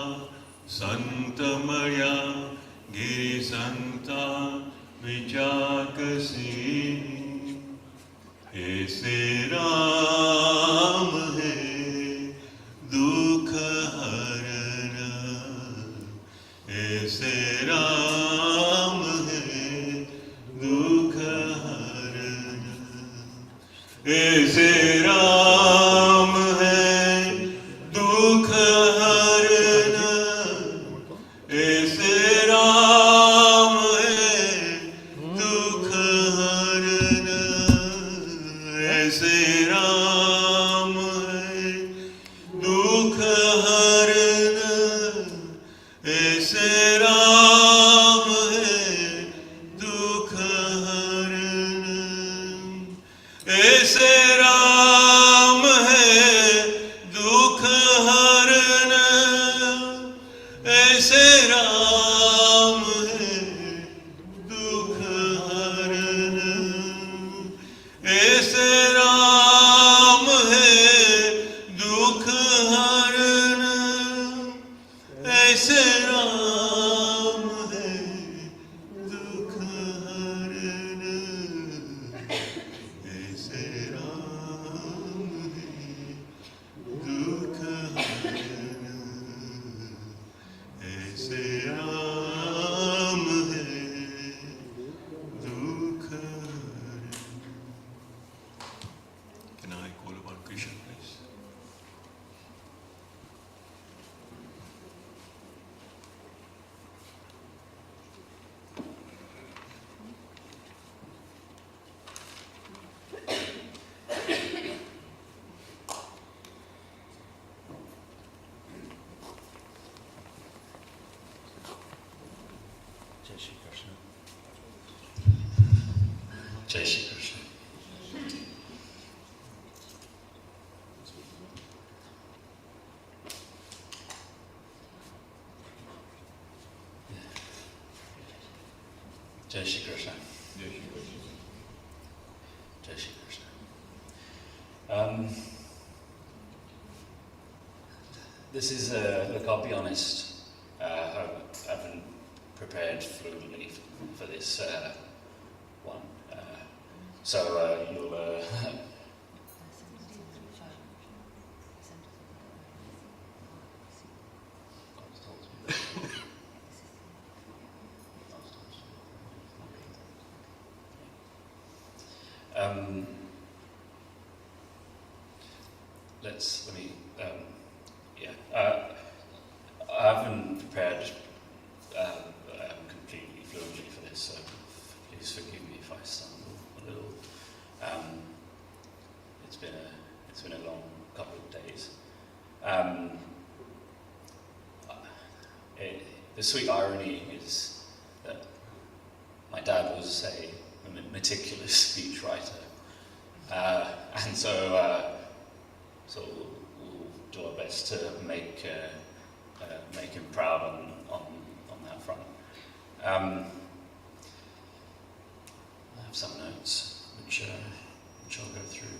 संत मया गिरि संता विचाकसी. ऐसे राम है दुख हरण, ऐसे राम है दुख हरण, ऐसे राम है दुख हरण, ऐसे राम है दुख हरण, ऐसे Shri Krishna. Jai Shri Krishna. Jai Shri Krishna. Jai Shri Krishna. Jai Shri Krishna. This is, look, I'll be honest, I haven't prepared fluently for this one. So you'll... let me, I haven't prepared completely fluently for this, so please forgive me if I stumble a little. It's been a long couple of days. The sweet irony is that my dad was a meticulous speechwriter, and so we'll do our best to make him proud on that front. I have some notes which I'll go through.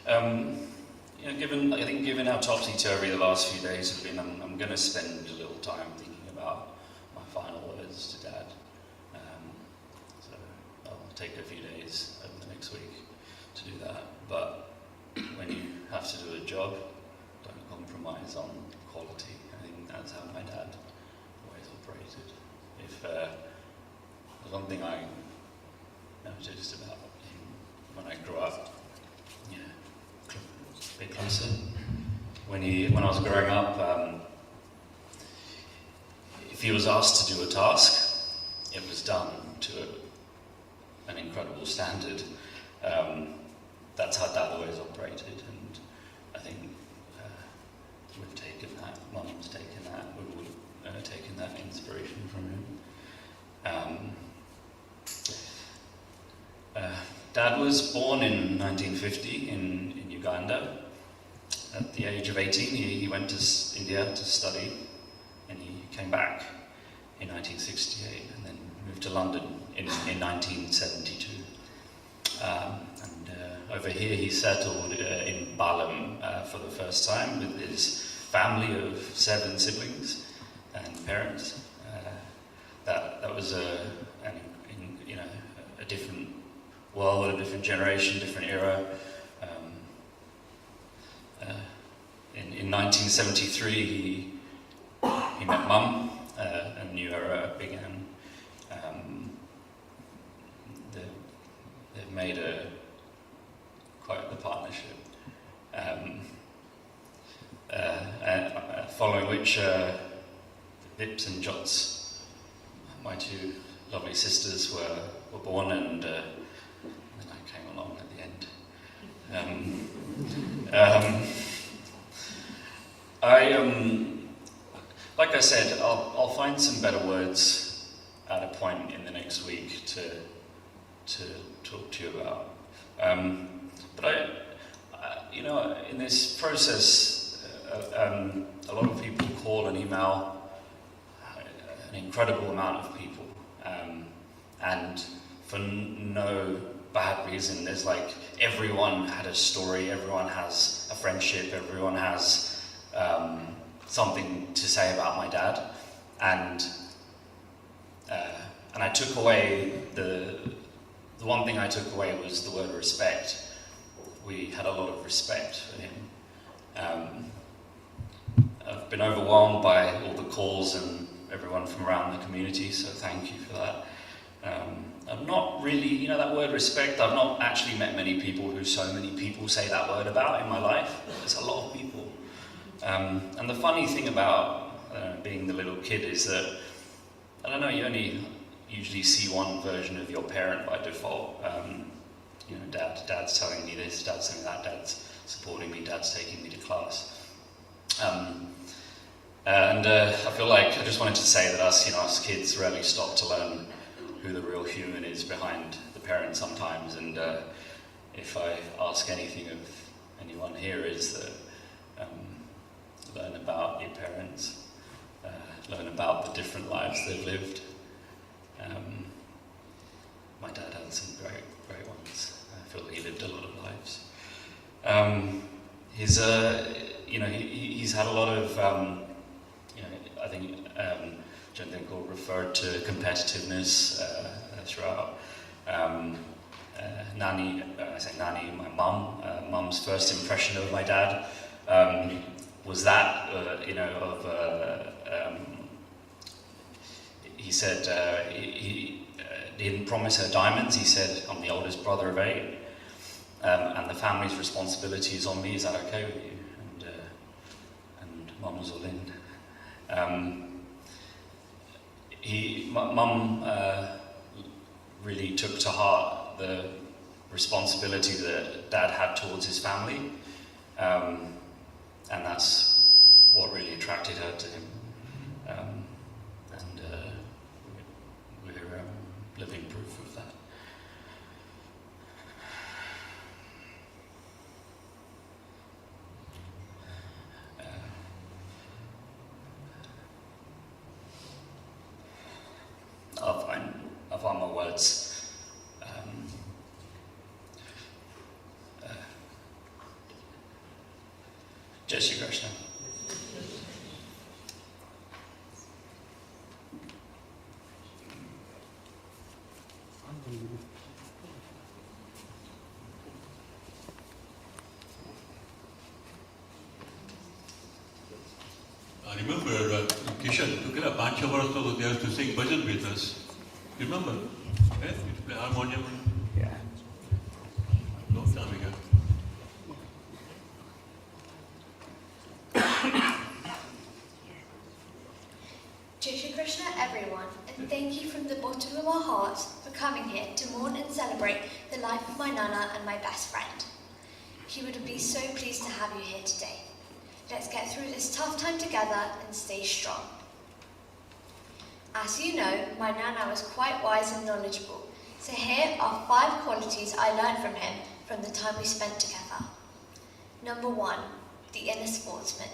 I think given how topsy-turvy the last few days have been, I'm going to spend a little time thinking about my final words to Dad. So I'll take a few days over the next week to do that. But when you have to do a job, don't compromise on quality. I think that's how my dad always operated. If there's one thing I noticed about him when I grew up, a bit closer. When I was growing up, if he was asked to do a task, it was done to an incredible standard. That's how Dad always operated, and I think we've taken that, Mum's taken that, we've all taken that inspiration from him. Dad was born in 1950 in Uganda. At the age of 18, he went to India to study, and he came back in 1968, and then moved to London in 1972. Over here he settled in Balam for the first time with his family of 7 siblings and parents. That was a different world, a different generation, different era. In 1973 he met Mum, a new era began. They've made quite the partnership. Following which Vips and Jots, my 2 lovely sisters, were born, and then I came along at the end. Like I said, I'll find some better words at a point in the next week to talk to you about. But in this process, a lot of people call and email, an incredible amount of people, and for no bad reason. There's like, everyone had a story, everyone has a friendship, everyone has something to say about my dad, and I took away the one thing I took away was the word respect. We had a lot of respect for him. I've been overwhelmed by all the calls and everyone from around the community, so thank you for that. I've not really, that word respect, I've not actually met many people who so many people say that word about in my life. There's a lot of people. And the funny thing about being the little kid is that, I don't know, you only usually see one version of your parent by default. Dad's telling me this, Dad's saying that, Dad's supporting me, Dad's taking me to class. And I feel like I just wanted to say that us kids rarely stop to learn who the real human is behind the parent sometimes. And if I ask anything of anyone here, is that learn about your parents, learn about the different lives they've lived. My dad had some great ones. I feel he lived a lot of lives. He's had a lot of, I think John Dinkel referred to competitiveness throughout. Nani, I say Nani, my mum's first impression of my dad was that, he said he didn't promise her diamonds. He said, I'm the oldest brother of 8, and the family's responsibility is on me. Is that okay with you? And Mum was all in. Mum really took to heart the responsibility that Dad had towards his family, and that's what really attracted her to him. We're living proof of that. I'll find my words. Jai Shri Krishna. I remember Kishan took 5-6 hours to there to sing bhajan with us. You remember? Eh? You play harmonium. Yeah. Long time ago. Jai Shri Krishna everyone, and thank you from the bottom of our hearts for coming here to mourn and celebrate the life of my Nana and my best friend. He would be so pleased to have you here today. Let's get through this tough time together and stay strong. As you know, my Nana was quite wise and knowledgeable, so here are 5 qualities I learned from him from the time we spent together. Number 1, the inner sportsman.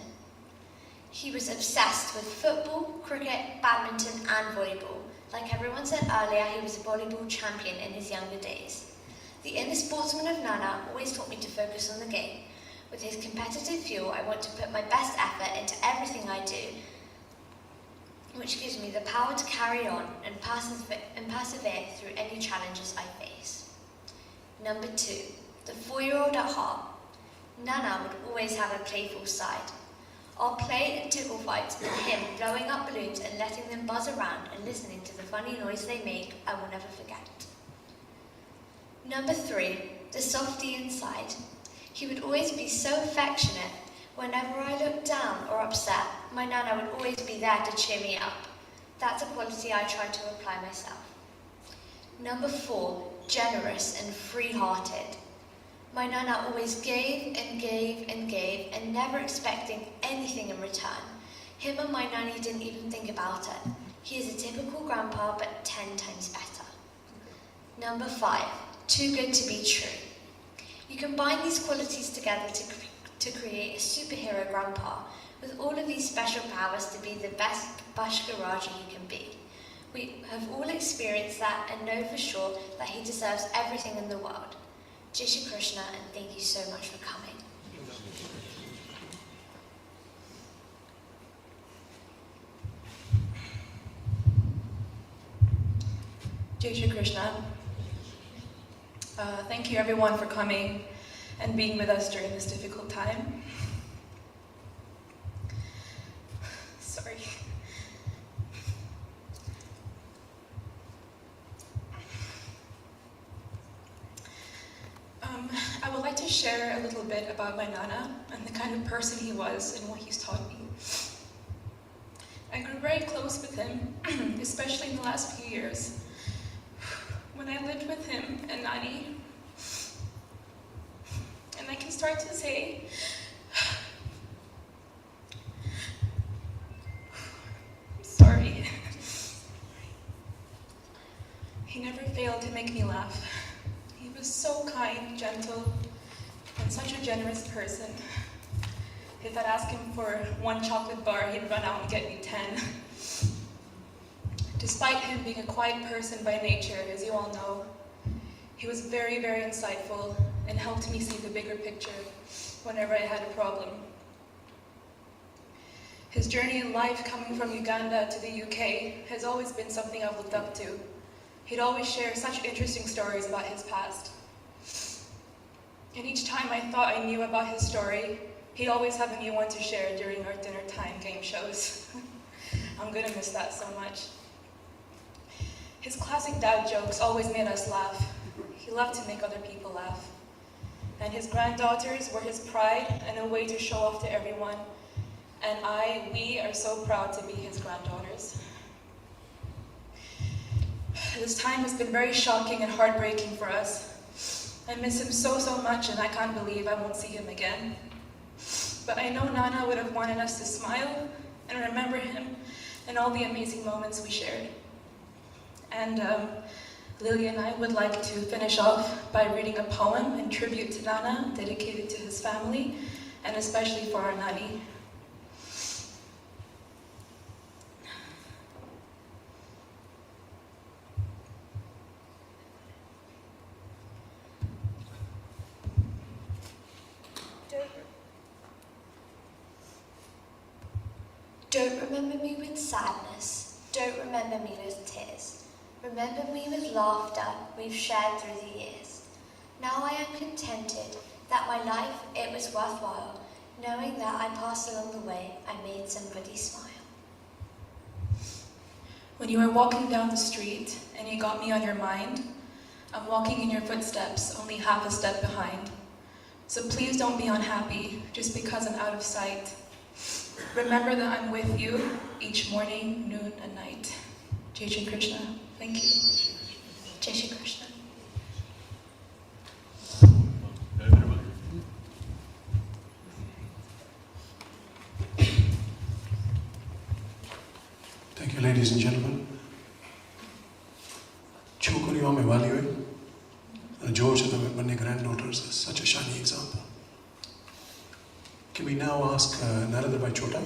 He was obsessed with football, cricket, badminton and volleyball. Like everyone said earlier, he was a volleyball champion in his younger days. The inner sportsman of Nana always taught me to focus on the game. With his competitive fuel, I want to put my best effort into everything I do, which gives me the power to carry on and persevere through any challenges I face. Number 2, the 4-year-old at heart. Nana would always have a playful side. Our play and tickle fights with him blowing up balloons and letting them buzz around and listening to the funny noise they make, I will never forget. Number 3, the softie inside. He would always be so affectionate. Whenever I looked down or upset, my Nana would always be there to cheer me up. That's a quality I try to apply myself. Number 4, generous and free-hearted. My Nana always gave and gave and gave and never expecting anything in return. Him and my Nanny didn't even think about it. He is a typical grandpa, but 10 times better. Number 5, too good to be true. You combine these qualities together to create a superhero grandpa with all of these special powers to be the best Bhaskerbhai he can be. We have all experienced that and know for sure that he deserves everything in the world. Jai Shri Krishna, and thank you so much for coming. Jai Shri Krishna. Thank you everyone for coming and being with us during this difficult time. Sorry. I would like to share a little bit about my Nana and the kind of person he was and what he's taught me. I grew very close with him, especially in the last few years. When I lived with him and Nani, and I can start to say, He never failed to make me laugh. He was so kind, gentle, and such a generous person. If I'd ask him for one chocolate bar, he'd run out and get me 10. Despite him being a quiet person by nature, as you all know, he was very, very insightful and helped me see the bigger picture whenever I had a problem. His journey in life coming from Uganda to the UK has always been something I've looked up to. He'd always share such interesting stories about his past. And each time I thought I knew about his story, he'd always have a new one to share during our dinner time game shows. I'm gonna miss that so much. His classic dad jokes always made us laugh. He loved to make other people laugh. And his granddaughters were his pride and a way to show off to everyone. And we are so proud to be his granddaughters. This time has been very shocking and heartbreaking for us. I miss him so, so much, and I can't believe I won't see him again. But I know Nana would have wanted us to smile and remember him and all the amazing moments we shared. And Lily and I would like to finish off by reading a poem in tribute to Nana, dedicated to his family, and especially for our Nani. Don't remember me with sadness, don't remember me with tears. Remember me with laughter we've shared through the years. Now I am contented that my life, it was worthwhile, knowing that I passed along the way, I made somebody smile. When you were walking down the street and you got me on your mind, I'm walking in your footsteps, only half a step behind. So please don't be unhappy just because I'm out of sight. Remember that I'm with you each morning, noon, and night. Jai Shri Krishna. Thank you. Jai Shri Krishna. Thank you, ladies and gentlemen. Chokuriyo mein walioi, and George and my granddaughters is such a shining example. Can we now ask Narendra Chota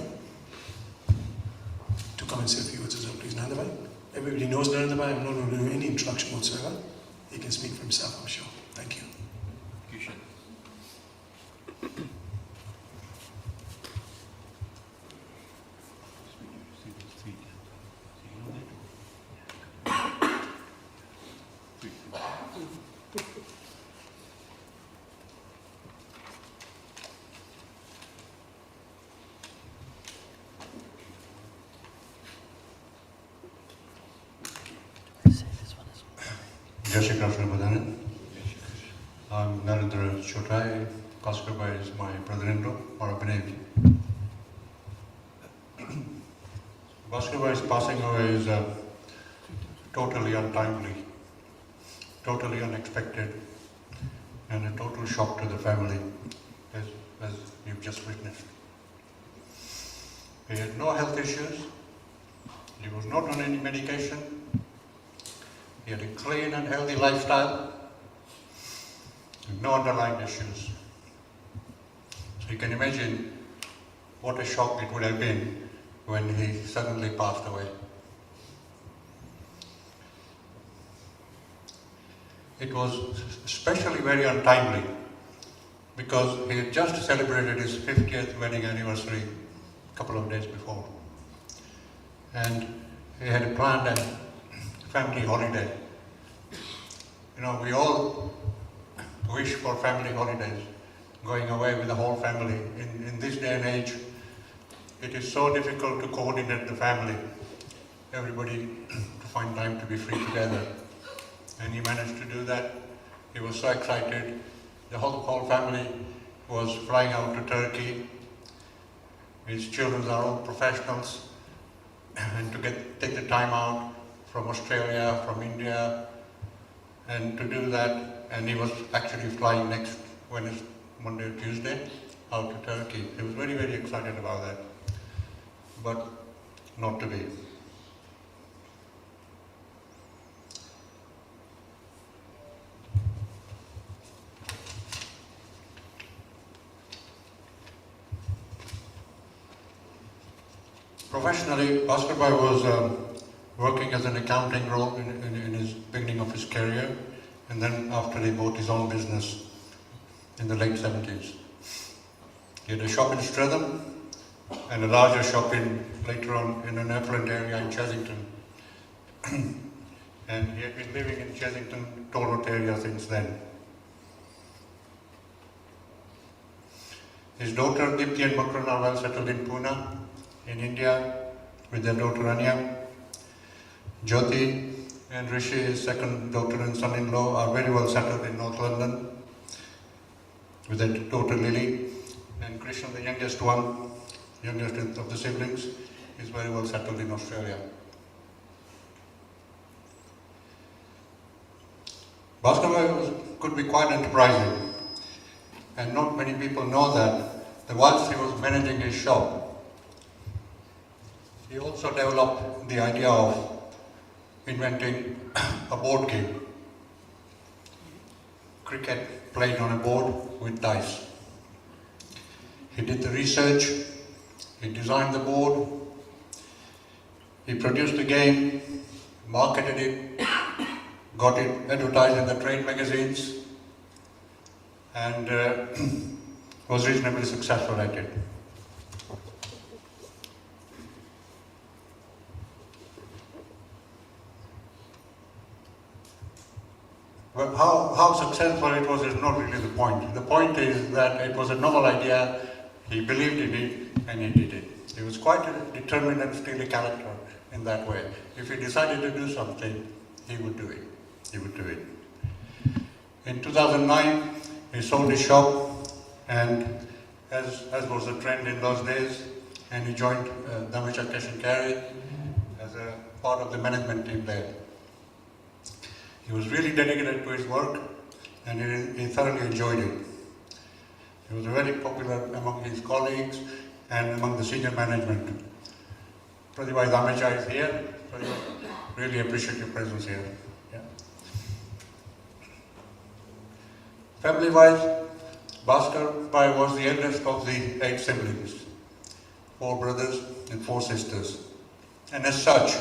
to come and say a few words as well, please? Narendra, everybody knows Narendra. I'm not going to do any introduction whatsoever. He can speak for himself, I'm sure. Thank you. Jai Shri Krishna Bhadana. I'm Narendra Chotai. Bhaskerbhai is my brother-in-law, or Abhinev. Bhaskerbhai's passing away is totally untimely, totally unexpected, and a total shock to the family, as you've just witnessed. He had no health issues. He was not on any medication. He had a clean and healthy lifestyle, and no underlying issues. So you can imagine what a shock it would have been when he suddenly passed away. It was especially very untimely because he had just celebrated his 50th wedding anniversary a couple of days before. And he had planned a family holiday. You know, we all wish for family holidays, going away with the whole family. In this day and age, it is so difficult to coordinate the family, everybody to find time to be free together. And he managed to do that. He was so excited. The whole family was flying out to Turkey. His children are all professionals. And to take the time out from Australia, from India, and to do that, and he was actually flying next Wednesday, Monday or Tuesday out to Turkey. He was very, very excited about that, but not to be. Professionally, Bhaskerbhai was working as an accounting role in his beginning of his career, and then after he bought his own business in the late 70s. He had a shop in Streatham and a larger shop later on in an affluent area in Chesington. And he had been living in Chesington toll road area since then. His daughter Dipti and Makran are well settled in Pune, in India, with their daughter Anya. Jyoti and Rishi, his second daughter and son-in-law, are very well settled in North London, with their daughter Lily. And Krishna, the youngest of the siblings, is very well settled in Australia. Bhaskerbhai could be quite enterprising, and not many people know that whilst he was managing his shop, he also developed the idea of inventing a board game. Cricket played on a board with dice. He did the research, he designed the board, he produced the game, marketed it, got it advertised in the trade magazines, and was reasonably successful at it. Well, how successful it was is not really the point. The point is that it was a novel idea, he believed in it, and he did it. He was quite a determined and steely character in that way. If he decided to do something, he would do it. He would do it. In 2009, he sold his shop, and as was the trend in those days, and he joined Dhammacha Cash and Carry as a part of the management team there. He was really dedicated to his work, and he thoroughly enjoyed it. He was very popular among his colleagues and among the senior management. Pradibhai Dhammacha is here. Pradibhai, really appreciate your presence here. Yeah. Family-wise, Bhaskerbhai was the eldest of the 8 siblings, 4 brothers and 4 sisters. And as such,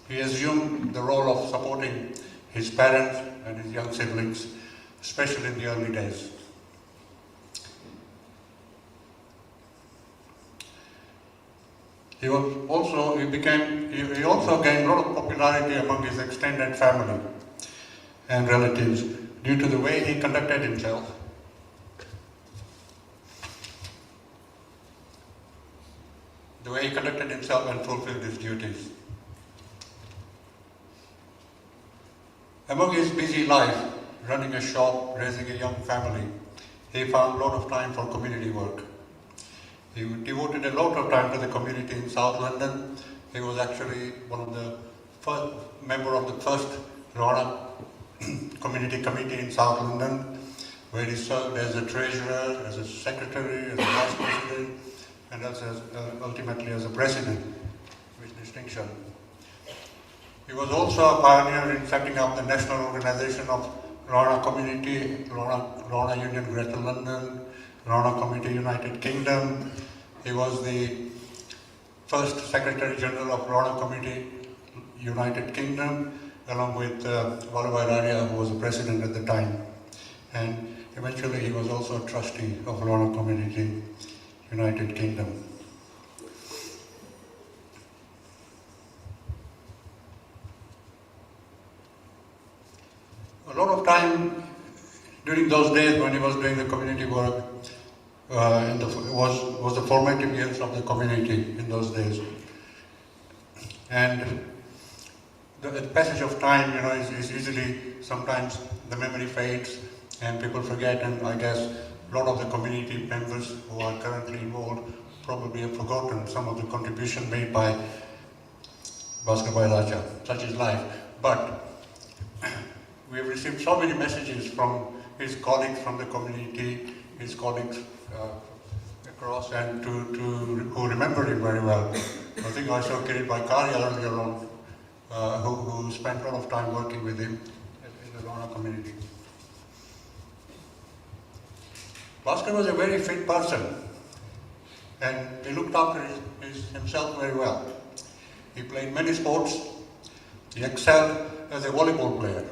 he assumed the role of supporting his parents and his young siblings, especially in the early days. He also gained a lot of popularity among his extended family and relatives due to the way he conducted himself. The way he conducted himself and fulfilled his duties. Among his busy life, running a shop, raising a young family, he found a lot of time for community work. He devoted a lot of time to the community in South London. He was actually one of the first member of the first Rana Community Committee in South London, where he served as a treasurer, as a secretary, as a vice president, and ultimately as a president, with distinction. He was also a pioneer in setting up the national organization of Rana Community, Rana Union Greater London, Rana Committee United Kingdom. He was the first Secretary General of Rana Committee United Kingdom, along with Vallabhai Raria, who was the president at the time. And eventually he was also a trustee of Rana Community United Kingdom. A lot of time during those days when he was doing the community work was the formative years of the community in those days. And the passage of time, is easily, sometimes the memory fades and people forget, and I guess a lot of the community members who are currently involved probably have forgotten some of the contribution made by Bhaskerbhai Raja. Such is life. But we have received so many messages from his colleagues from the community, his colleagues across, and who remember him very well. I think I saw Kirit Karya earlier on, who spent a lot of time working with him in the Rana community. Bhaskar was a very fit person. and he looked after himself very well. He played many sports. He excelled as a volleyball player.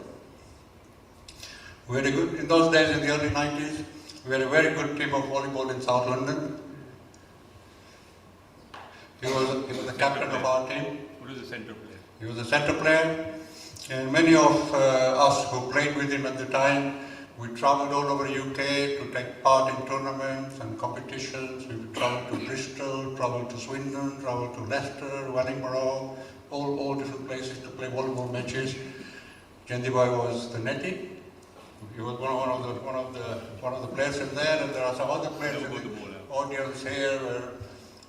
We had a good, in those days, in the early 90s, we had a very good team of volleyball in South London. He was the captain of our team. What is the centre player? He was a centre player, and many of us who played with him at the time, we travelled all over the UK to take part in tournaments and competitions. We would travel to Bristol, travel to Swindon, travel to Leicester, Wellingborough, all different places to play volleyball matches. Jayantibhai was the netty. He was one of the players in there, and there are some other players in the audience here,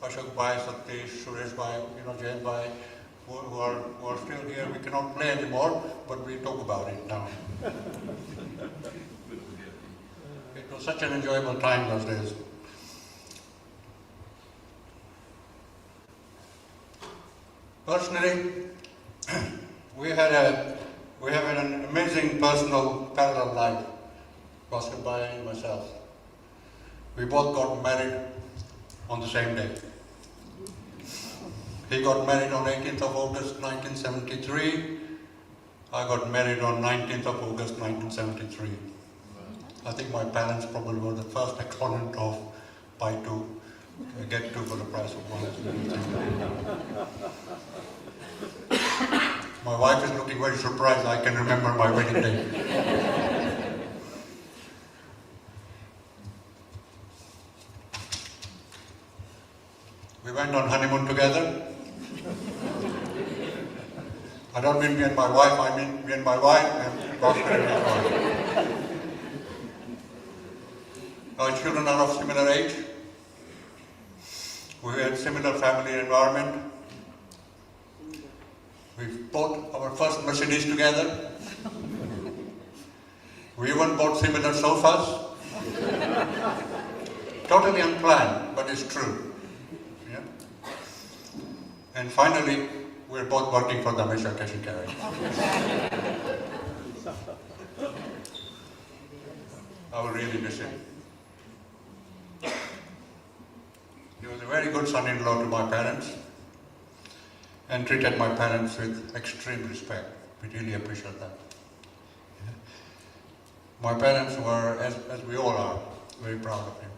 Bhaskerbhai, Satish, Sureshbhai, Jayantibhai, who are still here. We cannot play anymore, but we talk about it now. It was such an enjoyable time those days. Personally, we have an amazing personal parallel life, Bhaskerbhai and myself. We both got married on the same day. He got married on 18th of August 1973. I got married on 19th of August 1973. I think my parents probably were the first exponent of buy two, get two for the price of one. My wife is looking very surprised. I can remember my wedding day. We went on honeymoon together. I don't mean me and my wife, I mean me and my wife and Bhaskar and my wife. Our children are of similar age. We had similar family environment. We bought our first Mercedes together. We even bought similar sofas. Totally unplanned, but it's true. Yeah? And finally, we're both working for the Dhamesha Cash and Carry. I will really miss him. He was a very good son-in-law to my parents and treated my parents with extreme respect. We really appreciate that. My parents were, as we all are, very proud of him.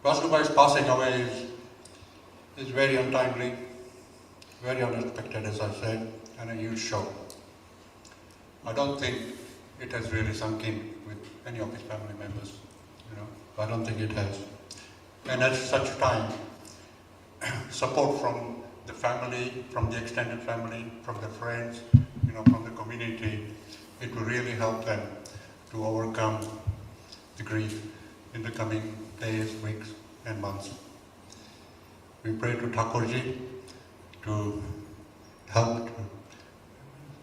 Bhaskerbhai's passing away is very untimely, very unexpected, as I said, and a huge shock. I don't think it has really sunk in with any of his family members. I don't think it has. And at such time, support from the family, from the extended family, from the friends, from the community, it will really help them to overcome the grief in the coming days, weeks, and months. We pray to Thakurji to help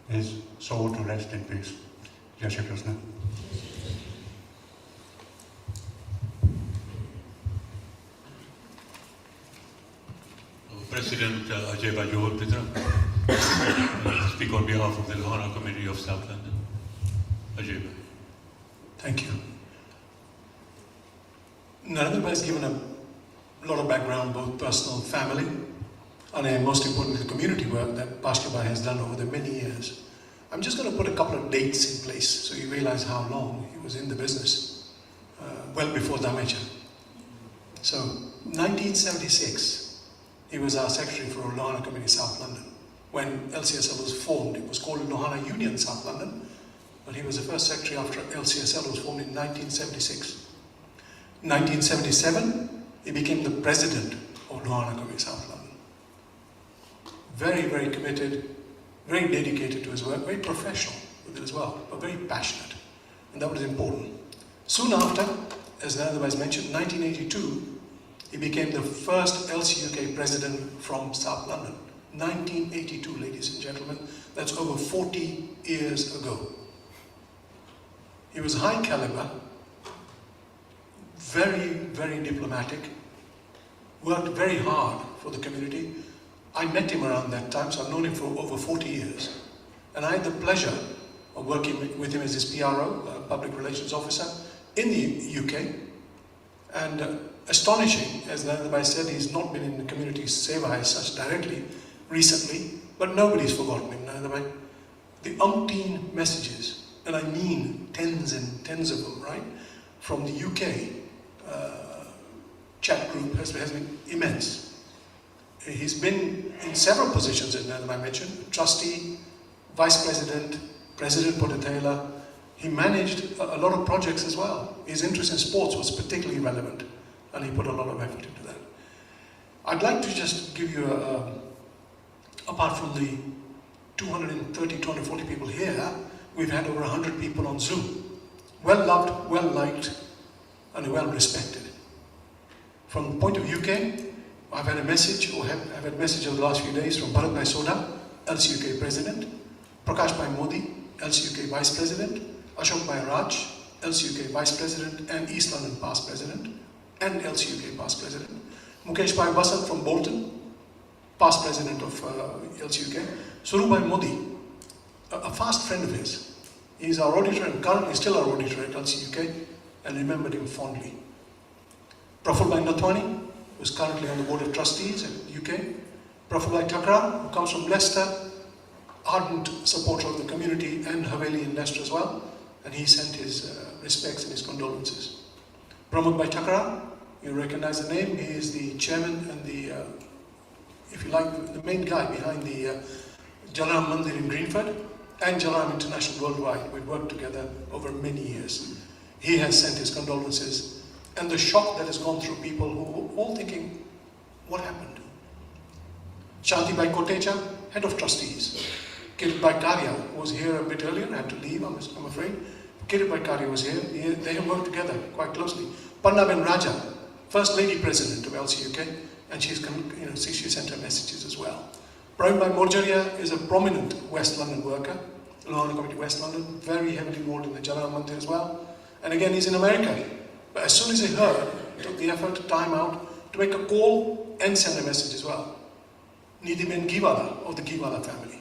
his soul to rest in peace. Jai Shri Krishna. President Ajay Bajor Pitra, speak on behalf of the Lohana Committee of South London. Ajay. Thank you. Narendra has given a lot of background, both personal, family, and most importantly, the community work that Bhaskerbhai has done over the many years. I'm just going to put a couple of dates in place so you realize how long he was in the business, well before Dhamesha. So, 1976. He was our secretary for Lohana Committee South London. When LCSL was formed, it was called Lohana Union South London, but he was the first secretary after LCSL was formed in 1976. In 1977, he became the president of Lohana Committee South London. Very, very committed, very dedicated to his work, very professional with it as well, but very passionate, and that was important. Soon after, as Narendra has mentioned, 1982, he became the first LCUK president from South London. 1982, ladies and gentlemen. That's over 40 years ago. He was high caliber, very, very diplomatic, worked very hard for the community. I met him around that time, so I've known him for over 40 years. And I had the pleasure of working with him as his PRO, Public Relations Officer, in the UK. And astonishing, as Narendra said, he's not been in the community seva as such directly recently, but nobody's forgotten him, Narendra. The umpteen messages, and I mean tens and tens of them, right, from the UK chat group has been immense. He's been in several positions, as I mentioned, trustee, vice president, president Potetaila. He managed a lot of projects as well. His interest in sports was particularly relevant, and he put a lot of effort into that. I'd like to just give you apart from the 230, 240 people here, we've had over 100 people on Zoom. Well loved, well liked, and well respected. From the point of UK, I've had a message, or I've had a message over the last few days from Bhaskerbhai Soda, LCUK President, Prakashbhai Modi, LCUK Vice President, Ashokbhai Raj, LCUK Vice President and East London Past President, and LCUK Past President, Mukeshbhai Basant from Bolton, Past President of LCUK, Surubhai Modi, a fast friend of his. He's our auditor and currently still our auditor at LCUK, and remembered him fondly. Prafulbhai Nathwani, who's currently on the Board of Trustees at UK. Prafulbhai Thakra, who comes from Leicester, ardent supporter of the community and Haveli in Leicester as well, and he sent his respects and his condolences. Pramodbhai Thakra, you recognize the name, he is the chairman and the, if you like, the main guy behind the Jalaram Mandir in Greenford and Jalaram International Worldwide. We've worked together over many years. He has sent his condolences, and the shock that has gone through people who were all thinking, what happened? Shantibai Kotecha, head of trustees. Kiritbhai Karya was here a bit earlier, had to leave, I'm afraid. Kiritbhai Karya was here. They have worked together quite closely. Panna Ben Raja, First Lady President of LCUK, and she sent her messages as well. Praveenbhai Morjaria is a prominent West London worker, Lahana Committee West London, very heavily involved in the Jalaram Mandir as well. And again, he's in America. But as soon as he heard, he took the effort, time out, to make a call and send a message as well. Nidhiben Giwala of the Giwala family.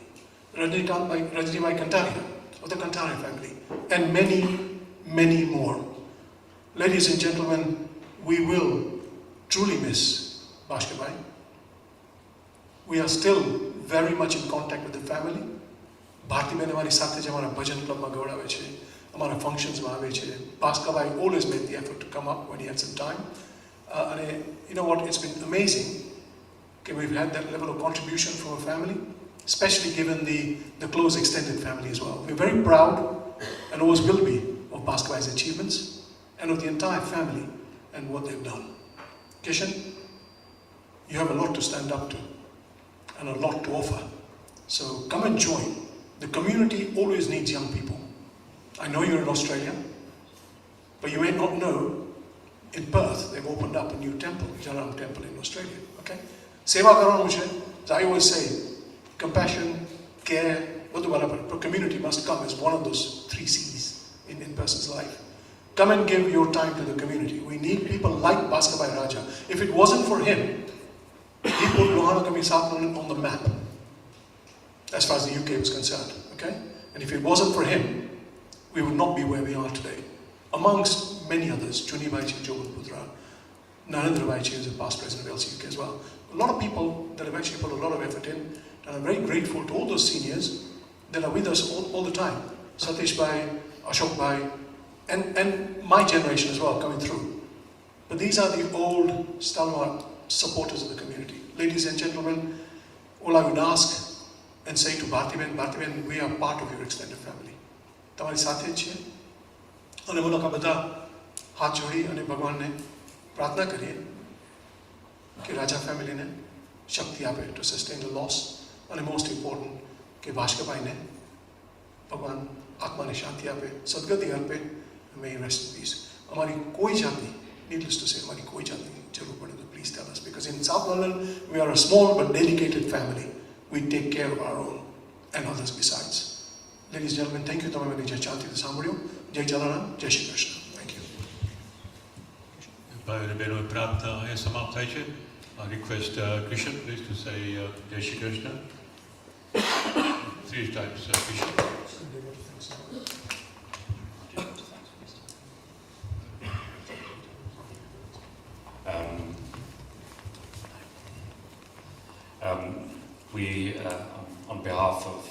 Rajnibai Kantaria of the Kantaria family. And many, many more. Ladies and gentlemen, we will truly miss Bhaskerbhai. We are still very much in contact with the family. Bharti Ben हमारी साथ है जब हमारा भजन club में गौड़ा हुए हमारा functions में आवे छे. Bhaskerbhai always made the effort to come up when he had some time. And you know what? It's been amazing. Okay, we've had that level of contribution from a family, especially given the close extended family as well. We're very proud, and always will be, of Bhaskerbhai's achievements and of the entire family and what they've done. Kishan, you have a lot to stand up to and a lot to offer. So come and join. The community always needs young people. I know you're in Australia, but you may not know, in Perth, they've opened up a new temple, Jalaram Temple in Australia, okay? Seva karanu chhe, as I always say, compassion, care, but community must come as one of those 3 C's in a person's life. Come and give your time to the community. We need people like Bhaskerbhai Raja. If it wasn't for him, he put Lohana Kami South London on the map, as far as the UK was concerned, okay? And if it wasn't for him, we would not be where we are today. Amongst many others, Chuni Bhaichi, Jogan Putra, Narendra Bhaichi is a past president of LCUK as well. A lot of people that have actually put a lot of effort in, and I'm very grateful to all those seniors that are with us all the time. Satish Bhai, Ashok Bhai, and my generation as well coming through. But these are the old stalwart supporters of the community. Ladies and gentlemen, all I would ask and say to Bhartiben, we are part of your extended family. તમારી સાથે જ છે અને હું લોકો બધા હાથ જોડી અને ભગવાનને પ્રાર્થના કરીએ કે રાજા ફેમિલીને શક્તિ આપે ટુ સસ્ટેન ધ લોસ અને મોસ્ટ ઇમ્પોર્ટન્ટ કે ભાસ્કરભાઈને ભગવાન આત્માને શાંતિ આપે સદગતિ આપે મે રેસ્ટ ઇન પીસ અમારી કોઈ જાતની needless to say અમારી કોઈ જાતની જરૂર પડે તો please tell us because in South London we are a small but dedicated family. We take care of our own and others besides. Ladies and gentlemen, thank you. તમે મને જે ચાલતી સાંભળ્યું. જય જલારામ, જય શ્રી કૃષ્ણ. Thank you. ભાઈ અને બહેનો પ્રાર્થના અહીંયા સમાપ્ત થાય છે. I request Krishan please to say જય Shri Krishna. 3 times Krishan. behalf of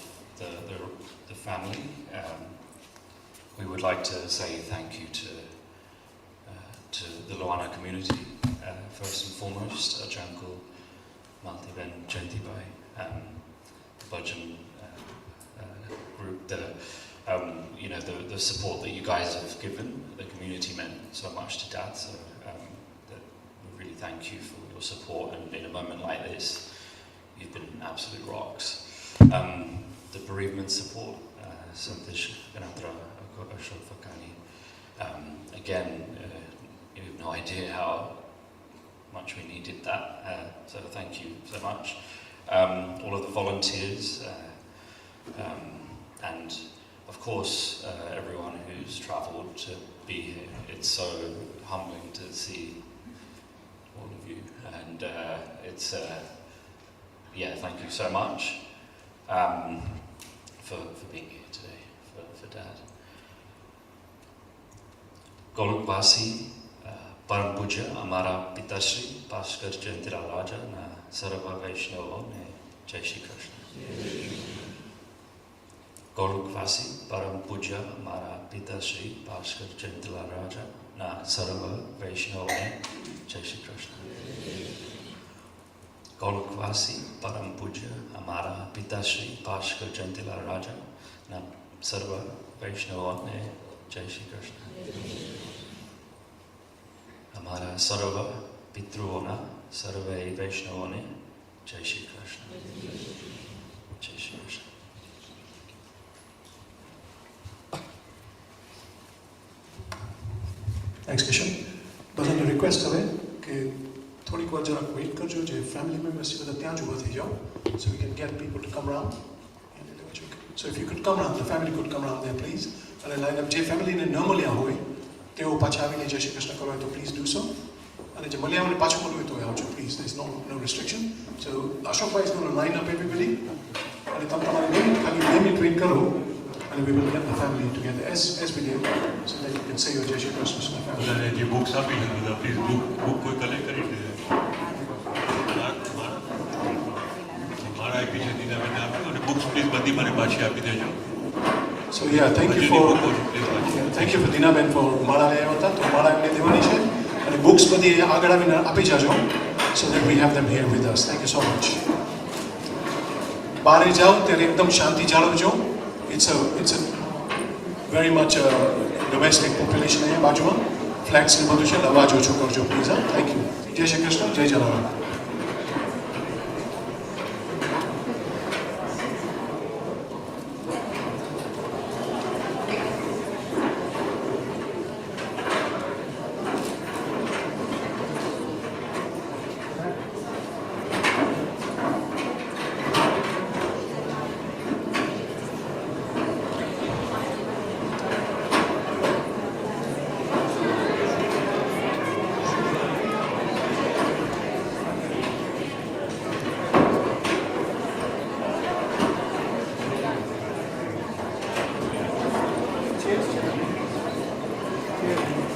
the family, we would like to say thank you to the Loana community, first and foremost, Jungle, Maltiben, Gentibai, the Bhajan group, the support that you guys have given the community meant so much to Dad, so we really thank you for your support, and in a moment like this, you've been absolute rocks. The bereavement support, Santish Ganatra Ashofakani, again, you have no idea how much we needed that, so thank you so much. All of the volunteers, and of course everyone who's travelled to be here. It's so humbling to see all of you, and it's thank you so much for being here today, for Dad. Golukvasi, Param Puja, Amara Pitashri, Bhaskar Jantira Raja, na Sarva Vaishnava, ne Jai Shri Krishna. Golukvasi, Param Puja, Amara Pitashri, Bhaskar Jantira Raja, na Sarva Vaishnava, ne Jai Shri Krishna. Golukvasi, Param Puja, Amara Pitashri, Bhaskar Jantila Raja, na Sarva Vaishnava, ne Jai Shri Krishna. Amara Sarva Pitruona, Sarve Vaishnavane, Jai Shri Krishna. Jai Shri Krishna. Thanks, Kishan. બધાને request હવે કે થોડીક વાર જરાક weight કરજો, જે family members છે બધા ત્યાં જ ઊભા થઈ જાઓ, so we can get people to come round. So if you could come round, the family could come round there, please. અને લાઈન અપ જે ફેમિલીને ન મળ્યા હોય તેઓ પાછા આવીને જય શ્રી કૃષ્ણ કરો તો પ્લીઝ ડુ સો. અને જે મળ્યાઓને પાછું મળવું હોય તો આવજો please, there is no restriction. So Ashokbhai is going to line up everybody. અને તમે તમારી ખાલી 2 મિનિટ વેઇટ કરો and we will get the family together as we did, so that you can say your Jai Shri Krishna to the family. બધાને જે books આપી છે બધા પ્લીઝ બુક કોઈ કલેક્ટ કરી દે. મારા આપી છે દીનાબેન આપ્યું, અને બુક્સ પ્લીઝ બધી મને પાછી આપી દેજો. So yeah, thank you for Dinaben for માળા લઈ આવ્યા હતા, તો માળા એમને દેવાની છે અને બુક્સ બધી આગળ આવીને આપી જાજો, so that we have them here with us. Thank you so much. બહાર જાઓ ત્યારે એકદમ શાંતિ જાળવજો. It's a very much a domestic population અહીંયા બાજુમાં, ફ્લેટ્સ ને બધું છે, અવાજ ઓછો કરજો પ્લીઝ. Thank you. જય શ્રી કૃષ્ણ, જય જલારામ.